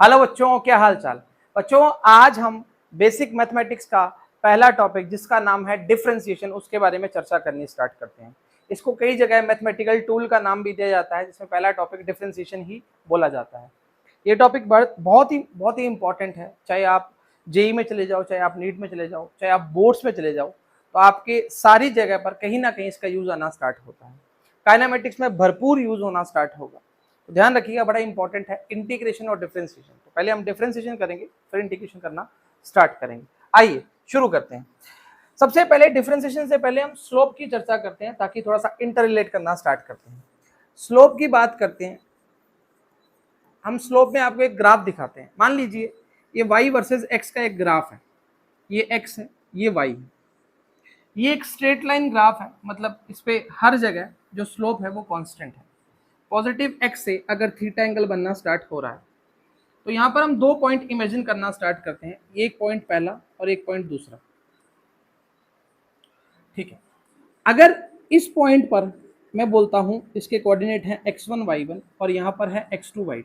Hello बच्चों, क्या हाल चाल। बच्चों, आज हम बेसिक मैथमेटिक्स का पहला टॉपिक जिसका नाम है डिफरेंशिएशन, उसके बारे में चर्चा करनी स्टार्ट करते हैं। इसको कई जगह मैथमेटिकल टूल का नाम भी दिया जाता है, जिसमें पहला टॉपिक डिफरेंशिएशन ही बोला जाता है। ये टॉपिक बहुत ही इंपॉर्टेंट है। चाहे आप जेई में चले जाओ, चाहे आप नीट में चले जाओ, चाहे आप बोर्ड्स में चले जाओ, तो आपके सारी जगह पर कहीं ना कहीं इसका यूज आना स्टार्ट होता है। काइनेमेटिक्स में भरपूर यूज होना स्टार्ट होगा, तो ध्यान रखिएगा, बड़ा इंपॉर्टेंट है इंटीग्रेशन और डिफरेंशिएशन। तो पहले हम डिफरेंशिएशन करेंगे, फिर इंटीग्रेशन करना स्टार्ट करेंगे। आइए शुरू करते हैं। सबसे पहले डिफरेंशिएशन से पहले हम स्लोप की चर्चा करते हैं, ताकि थोड़ा सा इंटर रिलेट करना स्टार्ट करते हैं। स्लोप की बात करते हैं। हम स्लोप में आपको एक ग्राफ दिखाते हैं। मान लीजिए ये y वर्सेस x का एक ग्राफ है, ये x है, ये y है। ये एक स्ट्रेट लाइन ग्राफ है, मतलब इस पे हर जगह जो स्लोप है वो कांस्टेंट है। पॉजिटिव x से अगर थीटा एंगल बनना स्टार्ट हो रहा है, तो यहाँ पर हम दो पॉइंट इमेजिन करना स्टार्ट करते हैं, एक पॉइंट पहला और एक पॉइंट दूसरा। ठीक है, अगर इस पॉइंट पर मैं बोलता हूं इसके कोऑर्डिनेट हैं x1 y1 और यहाँ पर है x2 y2।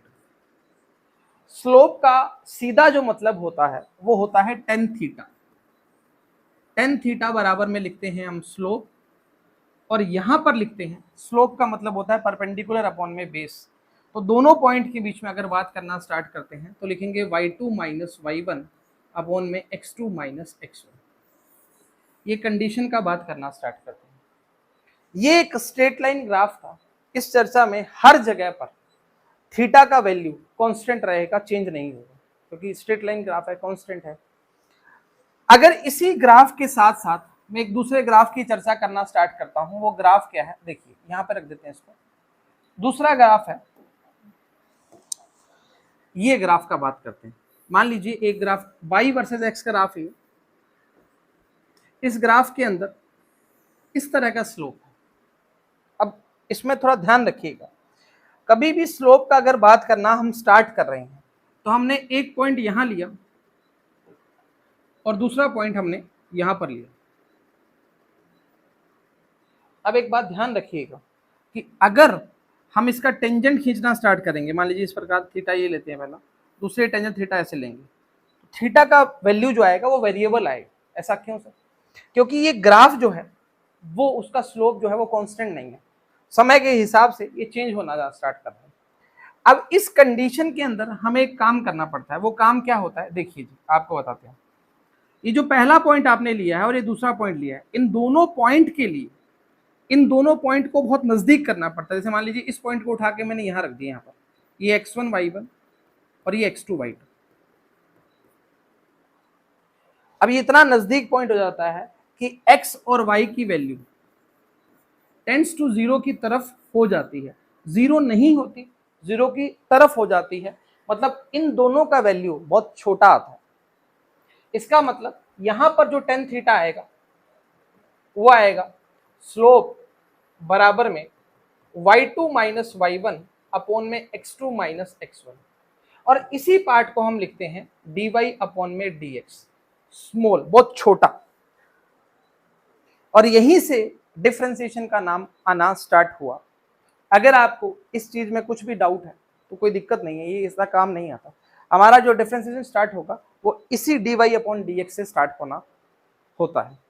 स्लोप का सीधा जो मतलब होता है वो होता है टेन थीटा। टेन थीटा बराबर में लिखते हैं हम स्लोप, और यहां पर लिखते हैं स्लोप का मतलब होता है परपेंडिकुलर अपॉन में बेस। तो दोनों पॉइंट के बीच में अगर बात करना स्टार्ट करते हैं तो लिखेंगे y2 माइनस y1 अपॉन में x2 माइनस x1। ये कंडीशन का बात करना स्टार्ट करते हैं। ये एक स्ट्रेट लाइन ग्राफ था। इस चर्चा में हर जगह पर थीटा का वैल्यू कांस्टेंट रहेगा, चेंज नहीं होगा, क्योंकि स्ट्रेट लाइन ग्राफ है, कांस्टेंट है। अगर इसी ग्राफ के साथ साथ मैं एक दूसरे ग्राफ की चर्चा करना स्टार्ट करता हूं, वो ग्राफ क्या है देखिए, यहां पे रख देते हैं इसको। दूसरा ग्राफ है, ये ग्राफ का बात करते हैं। मान लीजिए एक ग्राफ y वर्सेस x का ग्राफ है। इस ग्राफ के अंदर इस तरह का स्लोप है। अब इसमें थोड़ा ध्यान रखिएगा, कभी भी स्लोप का अगर बात करना हम स्टार्ट कर रहे हैं तो हमने एक पॉइंट यहां लिया और दूसरा पॉइंट हमने यहां पर लिया। अब एक बात ध्यान रखिएगा कि अगर हम इसका टेंजेंट खींचना स्टार्ट करेंगे, मान लीजिए इस प्रकार थीटा ये लेते हैं पहला, दूसरे टेंजेंट थीटा ऐसे लेंगे, तो थीटा का वैल्यू जो आएगा वो वेरिएबल आएगा। ऐसा क्यों सर? क्योंकि ये ग्राफ जो है वो उसका स्लोप जो है वो कांस्टेंट नहीं है, समय के हिसाब से ये चेंज होना स्टार्ट कर रहा है। अब इस कंडीशन के अंदर हमें एक काम करना पड़ता है। वो काम क्या होता है देखिए जी, आपको बताते हैं। ये जो पहला पॉइंट आपने लिया है और ये दूसरा पॉइंट लिया है, इन दोनों पॉइंट के लिए इन दोनों पॉइंट को बहुत नजदीक करना पड़ता है। जैसे मान लीजिए इस पॉइंट को उठा के मैंने यहां रख दिया, यहाँ पर ये x1 y1 और ये x2 y2। अब ये इतना नजदीक पॉइंट हो जाता है कि x और y की वैल्यू टेंड्स टू जीरो की तरफ हो जाती है। जीरो नहीं होती, जीरो की तरफ हो जाती है, मतलब इन दोनों का वैल्यू बहुत छोटा आता है। इसका मतलब यहां पर जो टेन थीटा आएगा वो आएगा स्लोप बराबर में y2 माइनस y1 अपॉन में x2 माइनस x1, और इसी पार्ट को हम लिखते हैं dy अपॉन में dx, स्मॉल, बहुत छोटा। और यहीं से डिफरेंशिएशन का नाम आना स्टार्ट हुआ। अगर आपको इस चीज में कुछ भी डाउट है तो कोई दिक्कत नहीं है, ये इसका काम नहीं आता। हमारा जो डिफरेंशिएशन स्टार्ट होगा वो इसी dy अपॉन dx से स्टार्ट होता है।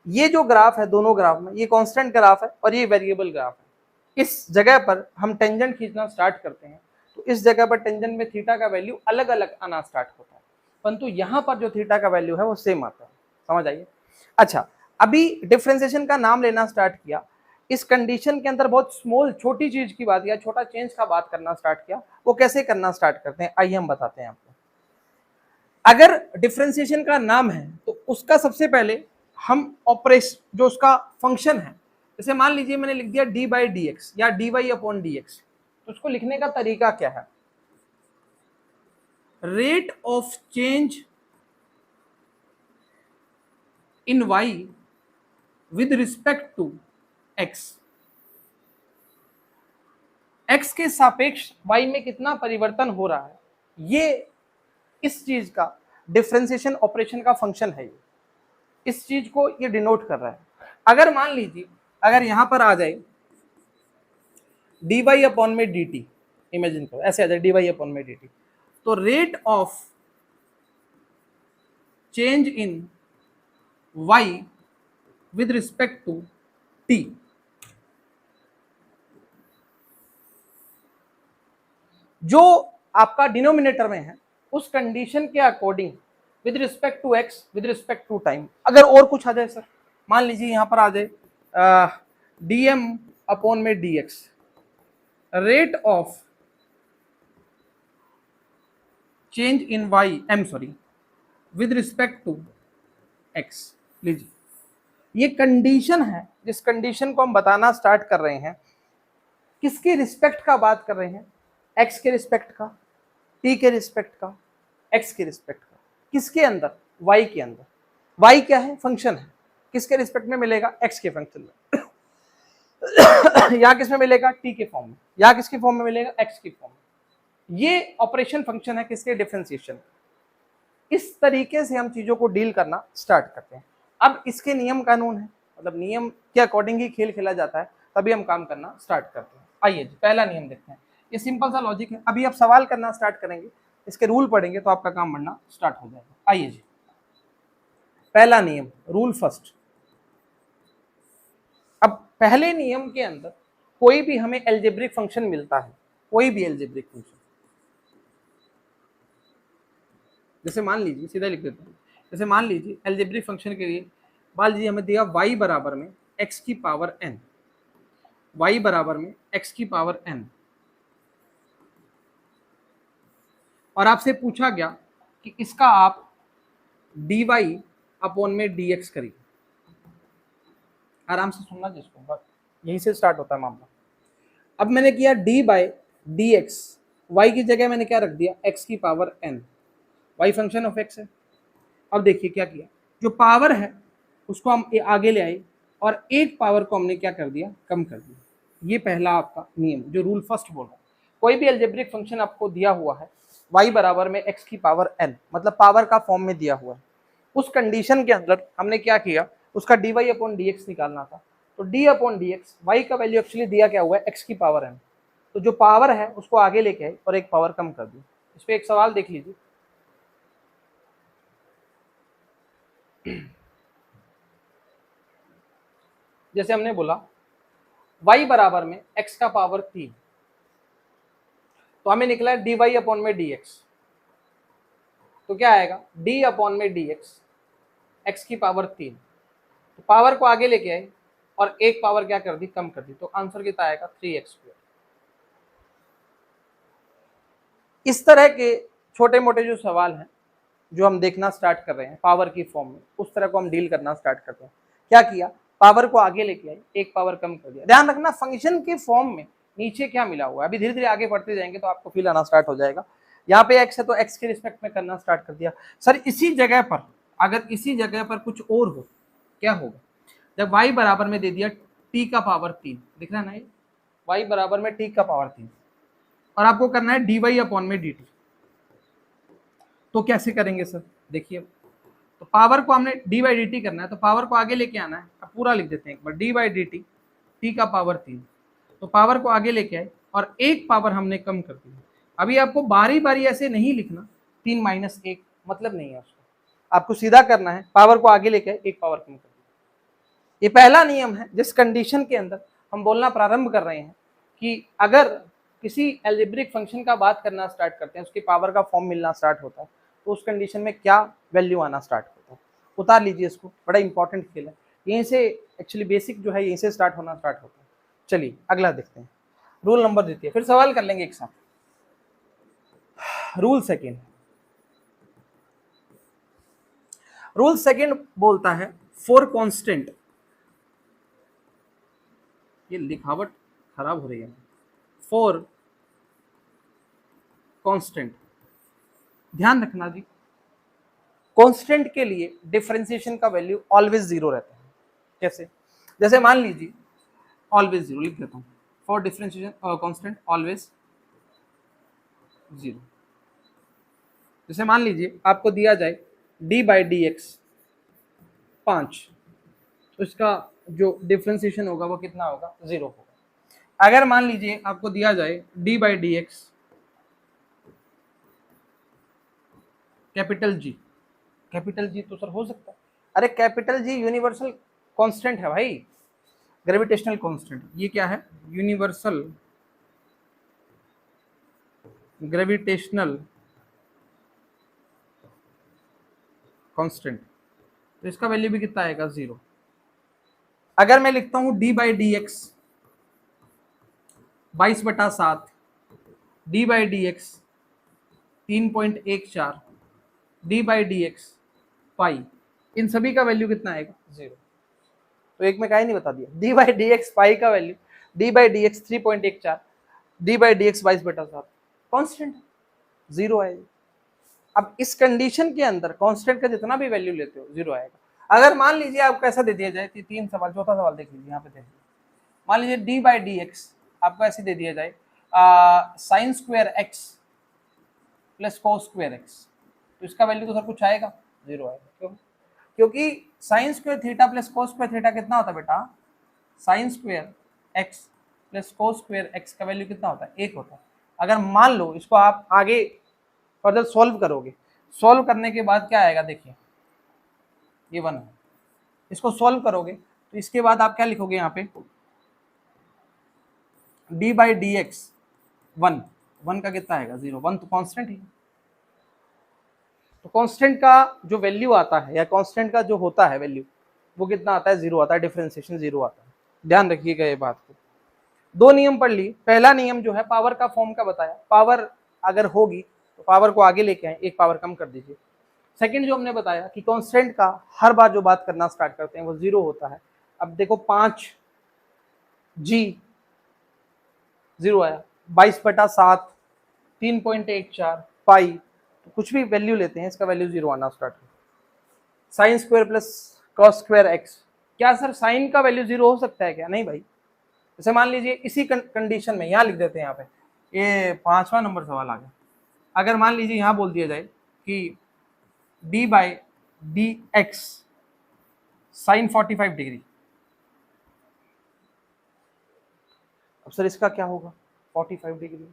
ये जो ग्राफ है, दोनों ग्राफ में ये कांस्टेंट ग्राफ है और ये वेरिएबल ग्राफ है। इस जगह पर हम टेंजेंट खींचना स्टार्ट करते हैं तो इस जगह पर टेंजेंट में थीटा का वैल्यू अलग अलग आना स्टार्ट होता है, परंतु यहाँ पर जो थीटा का वैल्यू है वो सेम आता है। समझ आइए। अच्छा, अभी डिफरेंशिएशन का नाम लेना स्टार्ट किया, इस कंडीशन के अंदर बहुत स्मॉल, छोटी चीज की बात या छोटा चेंज का बात करना स्टार्ट किया। वो कैसे करना स्टार्ट करते हैं आइए हम बताते हैं आपको। अगर डिफरेंशिएशन का नाम है तो उसका सबसे पहले हम ऑपरेशन, जो उसका फंक्शन है, जैसे मान लीजिए मैंने लिख दिया d by D x or d y upon d x, तो उसको लिखने का तरीका क्या है? Rate of change in y with respect to x. X के सापेक्ष वाई में कितना परिवर्तन हो रहा है, ये इस चीज का डिफरेंशिएशन ऑपरेशन का फंक्शन है। इस चीज को ये डिनोट कर रहा है। अगर मान लीजिए अगर यहां पर आ जाए dy अपॉन में dt, इमेजिन करो ऐसे आ जाए dy अपॉन में dt, तो rate of change in y with respect to t, जो आपका डिनोमिनेटर में है उस कंडीशन के according with respect to x with respect to time. अगर और कुछ आ जाए सर, मान लीजिए यहां पर आ जाए dm अपॉन में dx, rate of change in y with respect to x। लीजिए ये कंडीशन है, जिस कंडीशन को हम बताना स्टार्ट कर रहे हैं, किसके रिस्पेक्ट का बात कर रहे हैं, x के रिस्पेक्ट का, t के रिस्पेक्ट का, x के रिस्पेक्ट का, किसके अंदर, y के अंदर। y क्या है, फंक्शन है, किसके रिस्पेक्ट में मिलेगा, x के फंक्शन में या किस में मिलेगा, t के फॉर्म में, या किसके फॉर्म में मिलेगा, x के फॉर्म में। ये ऑपरेशन फंक्शन है किसके, डिफरेंशिएशन। इस तरीके से हम चीजों को डील करना स्टार्ट करते हैं। अब इसके नियम कानून है, मतलब नियम के अकॉर्डिंग ही खेल खेला जाता है, तभी हम काम करना स्टार्ट करते हैं। आइए जी पहला नियम देखते हैं। ये सिंपल सा लॉजिक है, अभी आप सवाल करना स्टार्ट करेंगे, इसके रूल पढ़ेंगे तो आपका काम बनना स्टार्ट हो जाएगा। आइए जी पहला नियम, रूल फर्स्ट। अब पहले नियम के अंदर कोई भी हमें एल्जेब्रिक फंक्शन मिलता है, कोई भी एल्जेब्रिक फंक्शन, जैसे मान लीजिए, सीधा लिख देता हूँ, जैसे मान लीजिए एल्जेब्रिक फंक्शन के लिए मान लीजिए हमें दिया y बराबर में x की पावर n, y बराबर में x की पावर n, और आपसे पूछा गया कि इसका आप dy अपॉन में dx करिए। आराम से सुनना जिसको, बस यहीं से स्टार्ट होता है मामला। अब मैंने किया d बाई dx, y की जगह मैंने क्या रख दिया, x की power n, y function of x है। अब देखिए क्या किया, जो पावर है उसको हम आगे ले आए और एक पावर को हमने क्या कर दिया, कम कर दिया। ये पहला आपका नियम जो रूल फर्स्ट बोल रहा है। कोई भी एल्जेब्रिक फंक्शन आपको दिया हुआ है y बराबर में x की पावर n, मतलब पावर का फॉर्म में दिया हुआ है, उस कंडीशन के अंदर हमने क्या किया, उसका dy अपॉन dx निकालना था। तो d अपॉन dx, y का वैल्यू एक्चुअली दिया क्या हुआ है, x की पावर n, तो जो पावर है उसको आगे लेके आए और एक पावर कम कर दी। इस पर एक सवाल देख लीजिए, जैसे हमने बोला y बराबर में x का पावर 3, तो हमें निकला dy अपॉन में dx, तो क्या आएगा, d अपॉन में dx, x की पावर 3, तो पावर को आगे लेके आए और एक पावर क्या कर दी, कम कर दी, तो आंसर कितना आएगा, 3x²। इस तरह के छोटे मोटे जो सवाल हैं जो हम देखना स्टार्ट कर रहे हैं पावर की फॉर्म में, उस तरह को हम डील करना स्टार्ट करते हैं। क्या किया, पावर को आगे लेके आए, एक पावर कम कर दिया। ध्यान रखना फंक्शन के फॉर्म में नीचे क्या मिला हुआ है, अभी धीरे धीरे आगे बढ़ते जाएंगे तो आपको फील आना स्टार्ट हो जाएगा। यहाँ पे x है तो x के रिस्पेक्ट में करना स्टार्ट कर दिया। सर इसी जगह पर, अगर इसी जगह पर कुछ और हो, क्या होगा, जब y बराबर में दे दिया t का पावर 3, दिख रहा है ना ये, y बराबर में t का पावर 3, और आपको करना है dy अपॉन में dt, तो कैसे करेंगे सर, देखिए तो पावर को हमने डी बाई डी टी करना है, तो पावर को आगे लेके आना है। अब पूरा लिख देते हैं एक बार, D by D T, T का पावर 3, तो पावर को आगे लेके आए और एक पावर हमने कम कर दी। अभी आपको बारी बारी ऐसे नहीं लिखना, 3 माइनस 1 मतलब नहीं है उसको, आपको सीधा करना है, पावर को आगे लेके आए, एक पावर कम कर दी। ये पहला नियम है जिस कंडीशन के अंदर हम बोलना प्रारंभ कर रहे हैं कि अगर किसी एल्जेब्रिक फंक्शन का बात करना स्टार्ट करते हैं, उसकी पावर का फॉर्म मिलना स्टार्ट होता है, तो उस कंडीशन में क्या वैल्यू आना स्टार्ट होता है। उतार लीजिए इसको, बड़ा इंपॉर्टेंट खेल है, यहीं से एक्चुअली बेसिक जो है यहीं से स्टार्ट होना स्टार्ट होता है। चलिए अगला देखते हैं, रूल नंबर देती है, फिर सवाल कर लेंगे एक साथ। रूल सेकेंड, रूल सेकेंड बोलता है फॉर कांस्टेंट, ये लिखावट खराब हो रही है, फॉर कांस्टेंट, ध्यान रखना जी, कांस्टेंट के लिए डिफरेंशिएशन का वैल्यू ऑलवेज 0 रहता है। कैसे, जैसे मान लीजिए ऑलवेज 0 लिख देता हूं, फॉर डिफरेंशिएशन कांस्टेंट ऑलवेज 0। जैसे मान लीजिए आपको दिया जाए d बाई डी एक्स 5, तो इसका जो डिफरेंशिएशन होगा वो कितना होगा, 0 होगा। अगर मान लीजिए आपको दिया जाए d by D x capital G, capital G तो सर हो सकता है, अरे कैपिटल जी यूनिवर्सल कांस्टेंट है भाई, ग्रेविटेशनल कांस्टेंट। ये क्या है? Universal gravitational constant. तो इसका वैल्यू भी कितना आएगा? 0। अगर मैं लिखता हूं D by D X 22/7, D by D X 3.14, D by D X pi, इन सभी का वैल्यू कितना आएगा? 0। तो एक में का ही नहीं बता दिया, डी बाई डी एक्स पाई का value, D by D X 3.14, D by D X 22/7 constant 0 आएगा। अब इस कंडीशन के अंदर कांस्टेंट का जितना भी वैल्यू लेते हो 0 आएगा। अगर मान लीजिए आपको ऐसा दे दिया जाए कि 3 सवाल, चौथा सवाल देख लीजिए, यहाँ पे देखिए, मान लीजिए डी बाई डी एक्स आपको ऐसे दे दिया जाए sine square x plus cos square x, तो इसका वैल्यू तो सर कुछ आएगा? 0 आएगा। क्यों? क्योंकि sine square theta plus cos square theta कितना होता है बेटा? Sine square x plus cos square x का वैल्यू कितना होता है? 1 होता है। अगर मान लो इसको आप आगे फर्दर सॉल्व करोगे, सॉल्व करने के बाद क्या आएगा? देखिए ये 1 है, इसको सॉल्व करोगे तो इसके बाद आप क्या लिखोगे यहाँ पे? डी बाई डी एक्स 1 का कितना आएगा? 0। 1 तो कांस्टेंट ही, तो कांस्टेंट का जो वैल्यू आता है या कांस्टेंट का जो होता है वैल्यू, वो कितना आता है? 0 आता है, डिफरेंशिएशन 0 आता है। ध्यान रखिएगा ये बात को। 2 नियम पढ़ लिए। पहला नियम जो है पावर का फॉर्म का बताया, पावर अगर होगी तो पावर को आगे लेके आए, एक पावर कम कर दीजिए। सेकंड जो हमने बताया कि कांस्टेंट का हर बार जो बात करना स्टार्ट करते हैं वो 0 होता है। अब देखो 5 जी 0 आया, 22/7 3.14 पाई, तो कुछ भी वैल्यू लेते हैं इसका वैल्यू 0 आना स्टार्ट हो। Sine square plus cos square x, क्या सर साइन का वैल्यू 0 हो सकता है क्या? नहीं भाई। जैसे मान लीजिए इसी कंडीशन में यहाँ लिख देते हैं, यहाँ पे ये 5वां नंबर सवाल आ गया। अगर मान लीजिए यहाँ बोल दिया जाए कि d by D x sine 45 degree, अब सर इसका क्या होगा? 45 डिग्री,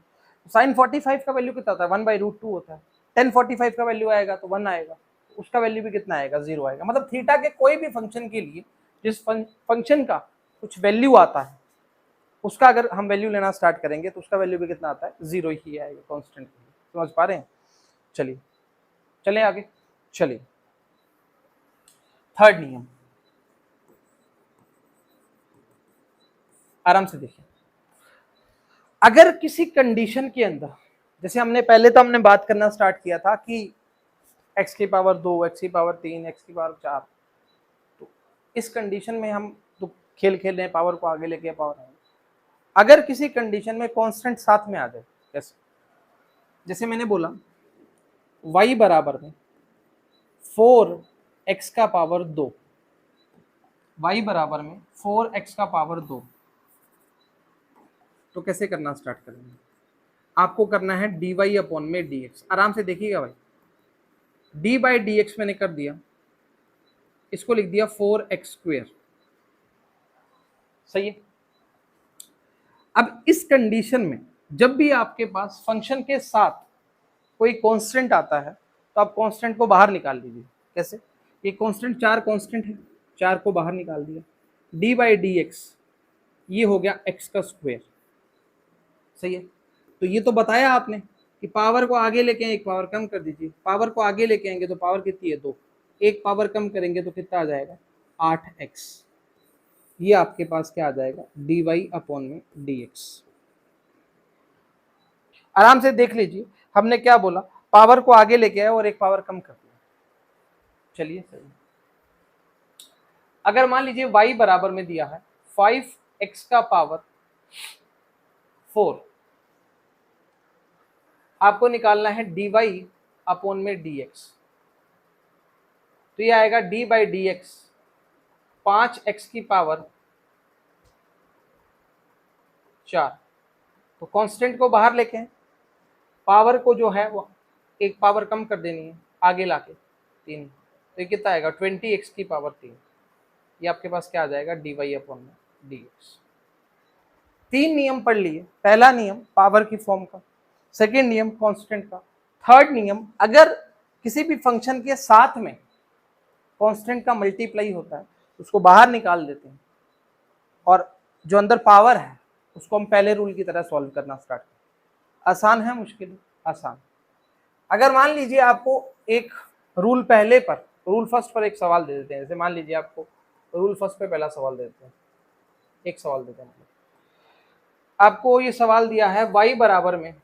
साइन 45 का वैल्यू कितना होता है? 1/√2 होता है। 10 45 का वैल्यू आएगा तो 1 आएगा, उसका वैल्यू भी कितना आएगा? 0 आएगा। मतलब थीटा के कोई भी फंक्शन के लिए जिस फंक्शन का कुछ वैल्यू आता है, उसका अगर हम वैल्यू लेना स्टार्ट करेंगे तो उसका वैल्यू भी कितना आता है? 0 ही आएगा कांस्टेंट के लिए। समझ पा रहे हैं? चलिए चलें आगे। चलिए थर्ड नियम, आराम से देखिए। अगर किसी कंडीशन के अंदर, जैसे हमने पहले तो हमने बात करना स्टार्ट किया था कि x की पावर 2, x की पावर 3, x की पावर 4, तो इस कंडीशन में हम तो खेल खेल रहे हैं, पावर को आगे लेके पावर आगे। अगर किसी कंडीशन में कांस्टेंट साथ में आ जाए, जैसे मैंने बोला y बराबर में 4x का पावर 2, y बराबर में 4x का पावर 2, तो कैसे करना स्टार्ट करेंगे? आपको करना है dy अपॉन में dx। आराम से देखिएगा भाई, डी बाई डी एक्स मैंने कर दिया, इसको लिख दिया 4x²। सही है। अब इस कंडीशन में जब भी आपके पास फंक्शन के साथ कोई कांस्टेंट आता है तो आप कांस्टेंट को बाहर निकाल लीजिए। कैसे? ये कांस्टेंट 4 कांस्टेंट है, 4 को बाहर निकाल दिया, डी बाई डी एक्स ये हो गया x का स्क्वायर। सही है। तो ये तो बताया आपने कि पावर को आगे लेके आए, एक पावर कम कर दीजिए, पावर को आगे लेके आएंगे तो पावर कितनी है? 2, एक पावर कम करेंगे तो कितना आ जाएगा? 8x। ये आपके पास क्या आ जाएगा? dy अपॉन में dx। आराम से देख लीजिए, हमने क्या बोला? पावर को आगे लेके आए और एक पावर कम कर दिया। चलिए सही। अगर मान लीजिए y बराबर में दिया है 5x का पावर 4, आपको निकालना है dy अपॉन में dx, तो ये आएगा d by D x 5x की पावर 4। तो कांस्टेंट को बाहर लेके हैं, पावर को जो है वो एक पावर कम कर देनी है आगे लाके 3, तो ये कितना आएगा? 20x की पावर 3। ये आपके पास क्या आ जाएगा? dy अपॉन में dx। 3 नियम पढ़ लिए। पहला नियम पावर की फॉर्म का, सेकेंड नियम कांस्टेंट का, थर्ड नियम अगर किसी भी फंक्शन के साथ में कांस्टेंट का मल्टीप्लाई होता है, उसको बाहर निकाल देते हैं और जो अंदर पावर है उसको हम पहले रूल की तरह सॉल्व करना स्टार्ट करते हैं। आसान है मुश्किल? आसान। अगर मान लीजिए आपको एक रूल पहले पर, रूल फर्स्ट पर एक सवाल दे देते हैं, जैसे मान लीजिए आपको रूल फर्स्ट पे पहला सवाल दे देते हैं, एक सवाल देते हैं, आपको ये सवाल दिया है y बराबर में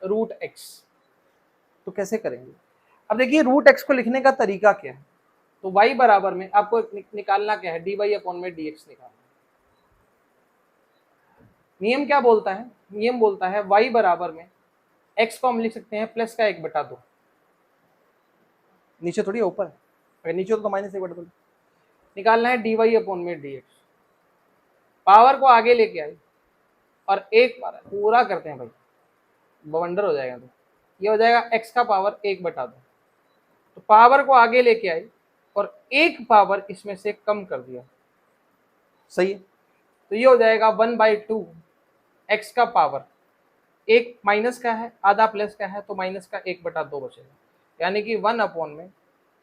रूट एक्स, तो कैसे करेंगे? अब देखिए रूट एक्स को लिखने का तरीका क्या है, तो y बराबर में आपको निकालना क्या है, dy अपॉन में dx निकालना। नियम क्या बोलता है? नियम बोलता है y बराबर में x को हम लिख सकते हैं प्लस का 1/2, नीचे थोड़ी ऊपर है, अगर नीचे तो माइनस 1/2 निकालना है, dy अपॉन में dx, पावर को आगे लेके आए और एक बार पूरा करते हैं भाई, बवंडर हो जाएगा, तो ये हो जाएगा x का पावर 1/2, तो पावर को आगे लेके आई और एक पावर इसमें से कम कर दिया, सही है, तो ये हो जाएगा 1/2 x का पावर, एक माइनस का है आधा प्लस का है, तो माइनस का 1/2 बचेगा, यानी कि 1 अपॉन में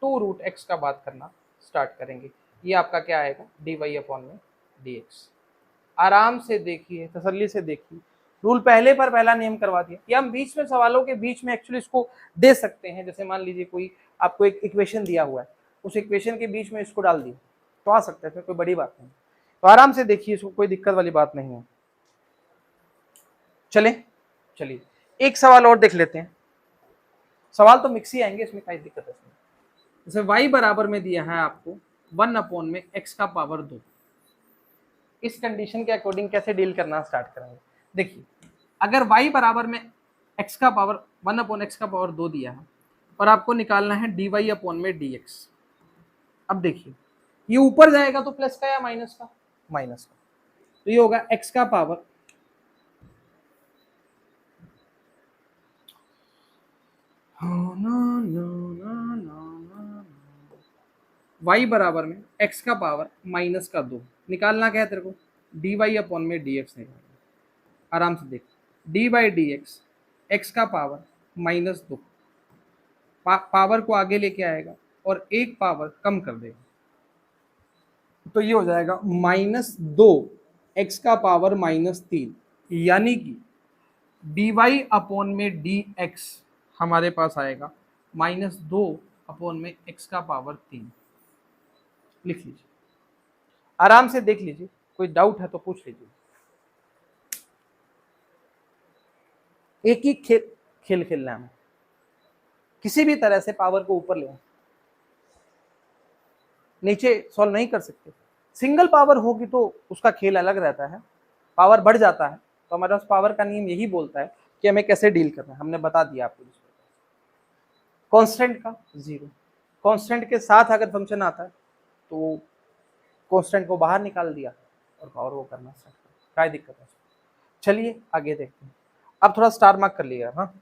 2 रूट एक्स का बात करना स्टार्ट करेंगे। ये आपका क्या आएगा, dy अपॉन में dx। आराम से देखिए, तसल्ली से देखिए, रूल पहले पर पहला नियम करवा दिया। या हम बीच में सवालों के बीच में एक्चुअली इसको दे सकते हैं, जैसे मान लीजिए कोई आपको एक इक्वेशन दिया हुआ है, उस इक्वेशन के बीच में इसको डाल दिया तो आ सकता है, फिर कोई बड़ी बात नहीं, तो आराम से देखिए, इसको कोई दिक्कत वाली बात नहीं है। चलिए एक सवाल और देख लेते हैं, सवाल तो मिक्स ही आएंगे, इसमें कोई दिक्कत है। जैसे y बराबर में दिया है आपको 1 अपॉन में x का पावर 2, इस कंडीशन के अकॉर्डिंग कैसे डील करना स्टार्ट करेंगे? देखिए अगर y बराबर में x का पावर 1 अपॉन x का पावर 2 दिया है और आपको निकालना है dy अपॉन में dx, अब देखिए ये ऊपर जाएगा तो प्लस का या माइनस का? माइनस का, तो ये होगा x का पावर y बराबर में x का पावर माइनस का 2, निकालना क्या है तेरे को, dy अपॉन में dx निकालना। आराम से देख, dy बाई dx x का पावर -2, पावर को आगे लेके आएगा और एक पावर कम कर देगा, तो ये हो जाएगा -2 x का पावर -3, यानी कि dy अपॉन में dx हमारे पास आएगा -2 अपॉन में x का पावर 3। लिख लीजिए, आराम से देख लीजिए, कोई डाउट है तो पूछ लीजिए। एक ही खेल खेलना है, किसी भी तरह से पावर को ऊपर ले, नीचे सॉल्व नहीं कर सकते। सिंगल पावर होगी तो उसका खेल अलग रहता है, पावर बढ़ जाता है तो हमारे पास पावर का नियम यही बोलता है कि हमें कैसे डील करना है, हमने बता दिया आपको। कांस्टेंट का 0, कांस्टेंट के साथ अगर फंक्शन आता है तो कांस्टेंट को बाहर निकाल दिया और पावर वो करना स्टार्ट कर, क्या दिक्कत है? चलिए आगे देखते हैं। अब थोड़ा स्टार मार्क कर लिएगा, हाँ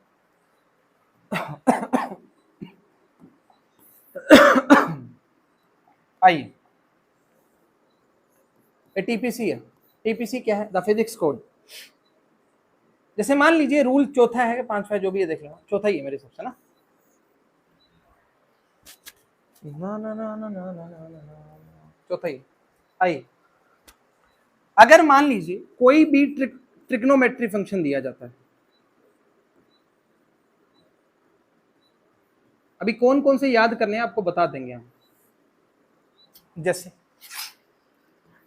आइए, टीपीसी है। टीपीसी क्या है? The physics code. जैसे मान लीजिए रूल चौथा है, 5वां जो भी है देख लेना, चौथा ही है मेरे हिसाब से ना, चौथा ही। आइए, अगर मान लीजिए कोई भी ट्रिग्नोमेट्री फंक्शन दिया जाता है, अभी कौन कौन से याद करने हैं आपको बता देंगे हम। जैसे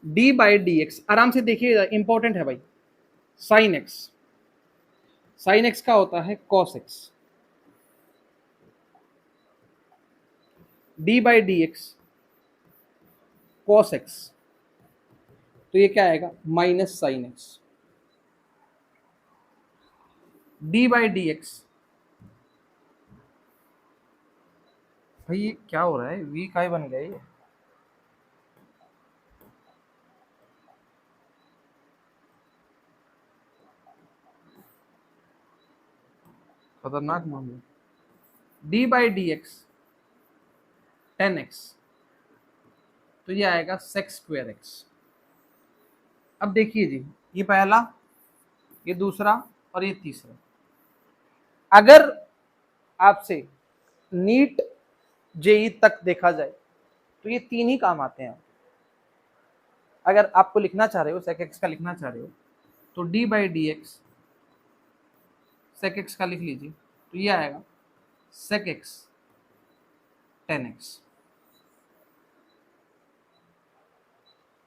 डी बाई डी एक्स, आराम से देखिए, इंपॉर्टेंट है भाई, साइन एक्स, साइन एक्स का होता है cos x, D by D x cos x, तो ये क्या आएगा, minus sine x, D by D x, भाई ये क्या हो रहा है, वी काय बन गया ये, खतरनाक मामला। D by D x 10x, तो ये आएगा सेक्स स्क्वायर एक्स। अब देखिए जी, ये पहला, ये दूसरा और ये तीसरा। अगर आपसे नीट जेई तक देखा जाए तो ये 3 ही काम आते हैं। अगर आपको लिखना चाह रहे हो, sec x का लिखना चाह रहे हो, तो d by D x sec x का लिख लीजिए, तो ये आएगा sec x tan x।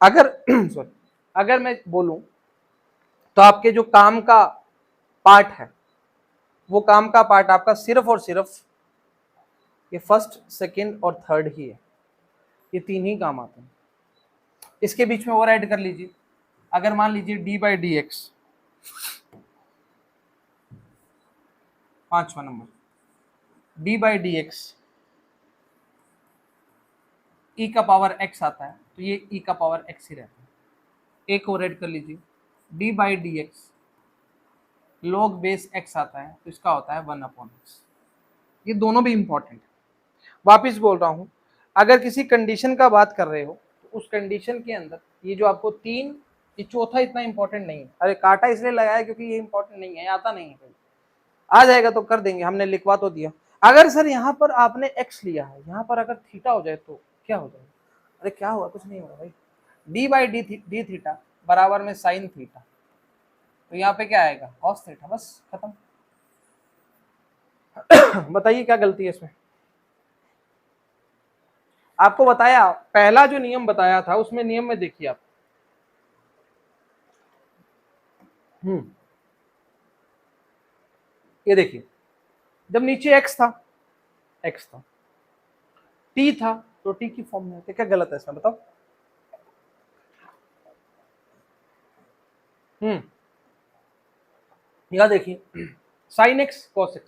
अगर सॉरी, अगर मैं बोलूं तो आपके जो काम का पार्ट है, वो काम का पार्ट आपका सिर्फ और सिर्फ ये फर्स्ट, सेकंड और थर्ड ही है। ये 3 ही काम आते हैं। इसके बीच में और ऐड कर लीजिए। अगर मान लीजिए डी बाई डी एक्स, 5वां number, D by D X E का पावर एक्स आता है, तो ये ई का पावर एक्स ही रहता है। एक और ऐड कर लीजिए, D by D x log base x आता है, तो इसका होता है 1/x। ये दोनों भी इंपॉर्टेंट है। वापिस बोल रहा हूं, अगर किसी कंडीशन का बात कर रहे हो तो उस कंडीशन के अंदर ये जो आपको 3, ये चौथा इतना इंपॉर्टेंट नहीं है। अरे काटा इसलिए लगाया क्योंकि ये इंपॉर्टेंट नहीं है, आता नहीं है कहीं। आ जाएगा तो कर देंगे, हमने लिखवा तो दिया। अगर सर यहाँ पर आपने एक्स लिया है, यहाँ पर अगर थीटा हो जाए तो क्या हो जाएगा? अरे क्या हुआ? कुछ नहीं होगा भाई। डी बाई डी थीटा बराबर में साइन थीटा, तो यहाँ पे क्या आएगा? Cos theta. बस खत्म। बताइए क्या गलती है इसमें? आपको बताया, पहला जो नियम बताया था उसमें नियम में देखिए आप, ये देखिए, जब नीचे x था t था, तो t की फॉर्म में, तो क्या गलत है इसमें बताओ? यहां देखिए, sine x cos x,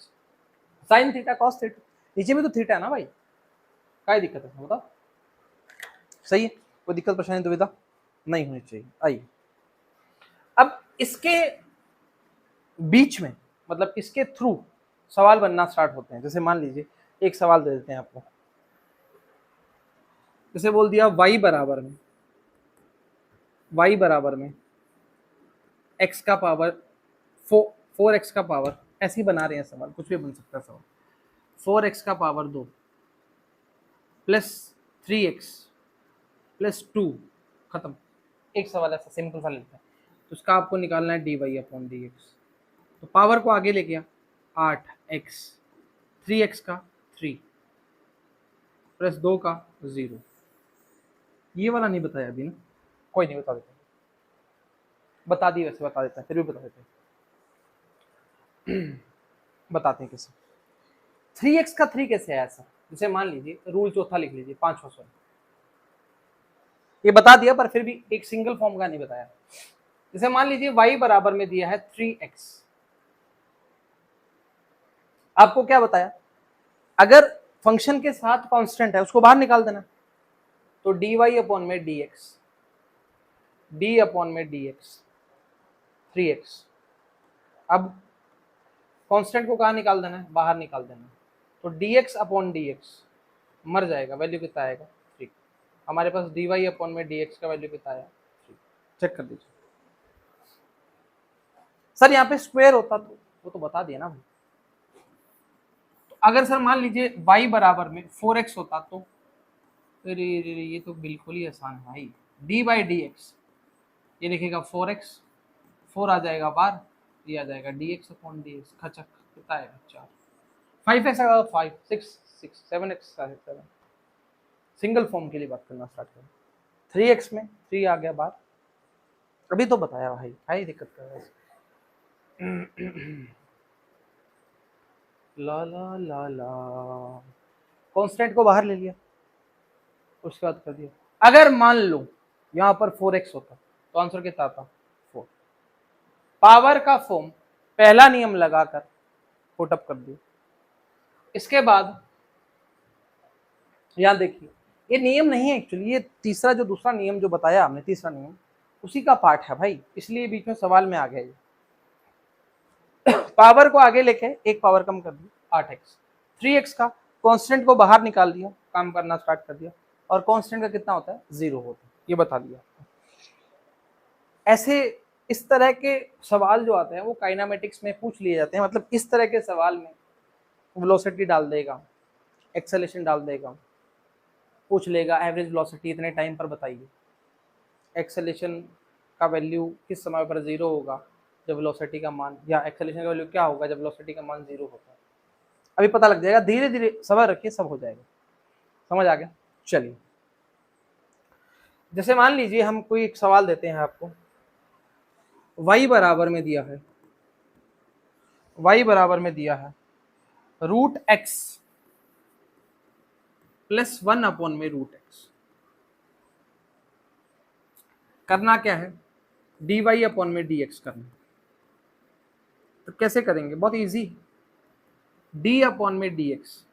sine theta cos theta, नीचे में तो थीटा है ना भाई, क्या दिक्कत है बताओ? सही है, कोई दिक्कत परेशानी दुविधा नहीं होनी चाहिए। आइए अब इसके बीच में, मतलब इसके थ्रू सवाल बनना स्टार्ट होते हैं। जैसे मान लीजिए एक सवाल दे देते हैं आपको, जैसे बोल दिया y बराबर में x का पावर 4x का पावर, ऐसे ही बना रहे हैं सवाल, कुछ भी बन सकता है सवाल। 4x का पावर 2 प्लस 3x प्लस 2, खत्म। एक सवाल ऐसा सिंपल सा लेते हैं, तो उसका आपको निकालना है d y upon d x. तो पावर को आगे ले गया, 8x, 3x का 3 प्लस 2 का 0। ये वाला नहीं बताया अभी ना, कोई नहीं, बता देता, बता दी वैसे, बता देता है, फिर भी बता देते हैं। बताते हैं कैसे। 3x का 3 कैसे आया सर? जैसे मान लीजिए रूल चौथा लिख लीजिए, 5वां सवाल, ये बता दिया पर फिर भी एक सिंगल फॉर्म का नहीं बताया। जैसे मान लीजिए y बराबर में दिया है 3x, आपको क्या बताया? अगर फंक्शन के साथ कांस्टेंट है उसको बाहर निकाल देना, तो dy अपॉन में dx, d अपॉन में dx 3x। अब कांस्टेंट को कहाँ निकाल देना है? बाहर निकाल देना, तो dx अपॉन dx मर जाएगा, वैल्यू कितना आएगा? 3। हमारे पास dy अपॉन में dx का वैल्यू कितना आया? 3। चेक कर दीजिए। सर यहाँ पे स्क्वायर होता तो वो तो बता दिया ना। तो अगर सर मान लीजिए y बराबर में 4x होता तो, अरे ये तो बिल्कुल ही आसान है भाई। d बाई डी एक्स, ये लिखेगा 4x, 4 आ जाएगा बाहर, ये आ जाएगा dx अपॉन dx, खचक कितना आएगा? 4। 5x आएगा, 5, 6, 7x 7। सिंगल फॉर्म के लिए बात करना स्टार्ट करें। 3x में 3 आ गया बाहर, अभी तो बताया भाई, क्या दिक्कत कर रहा है? ला ला ला ला, कांस्टेंट को बाहर ले लिया, उसके बाद कर दिया। अगर मान लो यहाँ पर 4x होता तो आंसर कितना आता? 4। पावर का फॉर्म पहला नियम लगाकर पुटअप कर दिया। इसके बाद यहाँ देखिए, ये नियम नहीं है एक्चुअली, ये तीसरा जो दूसरा नियम जो बताया हमने, तीसरा नियम उसी का पार्ट है भाई, इसलिए बीच में सवाल में आ गया ये। पावर को आगे लेके एक पावर कम कर दी, 8x, 3x का कांस्टेंट को बाहर निकाल दिया, काम करना स्टार्ट कर दिया, और कांस्टेंट का कितना होता है? 0 होता है, ये बता दिया। ऐसे इस तरह के सवाल जो आते हैं वो काइनेमेटिक्स में पूछ लिए जाते हैं, मतलब इस तरह के सवाल में वेलोसिटी डाल देगा, एक्सेलेरेशन डाल देगा, पूछ लेगा एवरेज वेलोसिटी इतने टाइम पर बताइए, एक्सेलेरेशन का वैल्यू किस समय पर जीरो होगा जब वेलोसिटी का मान, या एक्सेलेरेशन का वैल्यू क्या होगा जब वेलोसिटी का मान जीरो होता है। अभी पता लग जाएगा, धीरे धीरे सबर रखिए, सब हो जाएगा। समझ आ गया? चलिए, जैसे मान लीजिए हम कोई एक सवाल देते हैं आपको, y बराबर में दिया है, y बराबर में दिया है रूट एक्स प्लस 1 अपॉन में रूट एक्स। करना क्या है, डी वाई अपॉन में डी एक्स करना। तो कैसे करेंगे, बहुत इजी, डी अपॉन में d x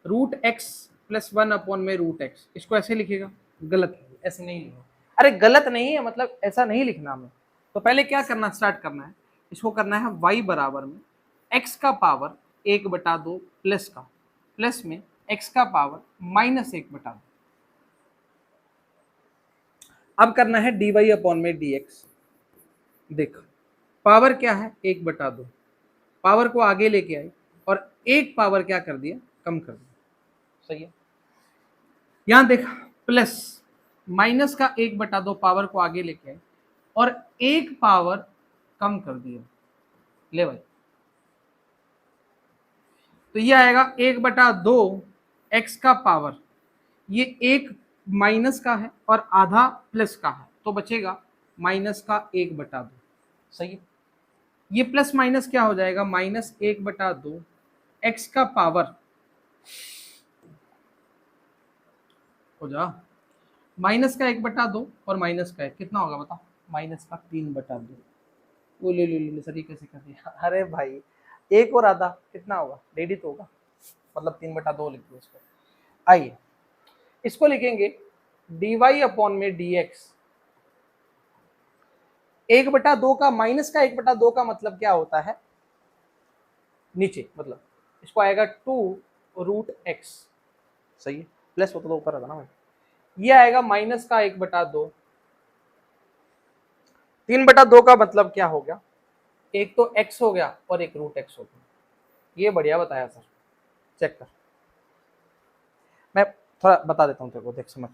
root x plus 1 upon में रूट एक्स। इसको ऐसे लिखेगा, गलत है, ऐसे नहीं लिखा। अरे गलत नहीं है, मतलब ऐसा नहीं लिखना हमें। तो पहले क्या करना, स्टार्ट करना है, इसको करना है y बराबर में x का पावर 1/2 प्लस का, प्लस में x का पावर -1/2। अब करना है dy अपॉन में dx। देख, पावर क्या है 1/2, पावर को आगे लेके आई और एक पावर क्या कर दिया, कम कर दिया। सही है, यहां देख, प्लस माइनस का 1/2 पावर को आगे लेके आए और एक पावर कम कर दिया। ले भाई, तो ये आएगा 1/2 एक्स का पावर, ये एक माइनस का है और आधा प्लस का है, तो बचेगा माइनस का 1/2। सही है, ये प्लस माइनस क्या हो जाएगा, -1/2 एक्स का पावर हो जा, माइनस का 1/2 और माइनस का 1 कितना होगा बता, माइनस का 3/2। वो ले सर, ये कैसे कर दिया, अरे भाई एक और आधा कितना होगा, डेढ़ तो होगा, मतलब 3/2 लिख दो इसको। आइए इसको लिखेंगे dy अपॉन में dx। 1/2 का माइनस का 1/2 का मतलब क्या होता है, नीचे, मतलब इसको आएगा 2√x। सही है, प्लस होता तो ऊपर रहता ना भाई, ये आएगा माइनस का 1/2। 3/2 का मतलब क्या हो गया, एक तो x हो गया और एक √x हो गया। ये बढ़िया बताया सर, चेक कर, मैं थोड़ा बता देता हूं तेरे को, देख समझ।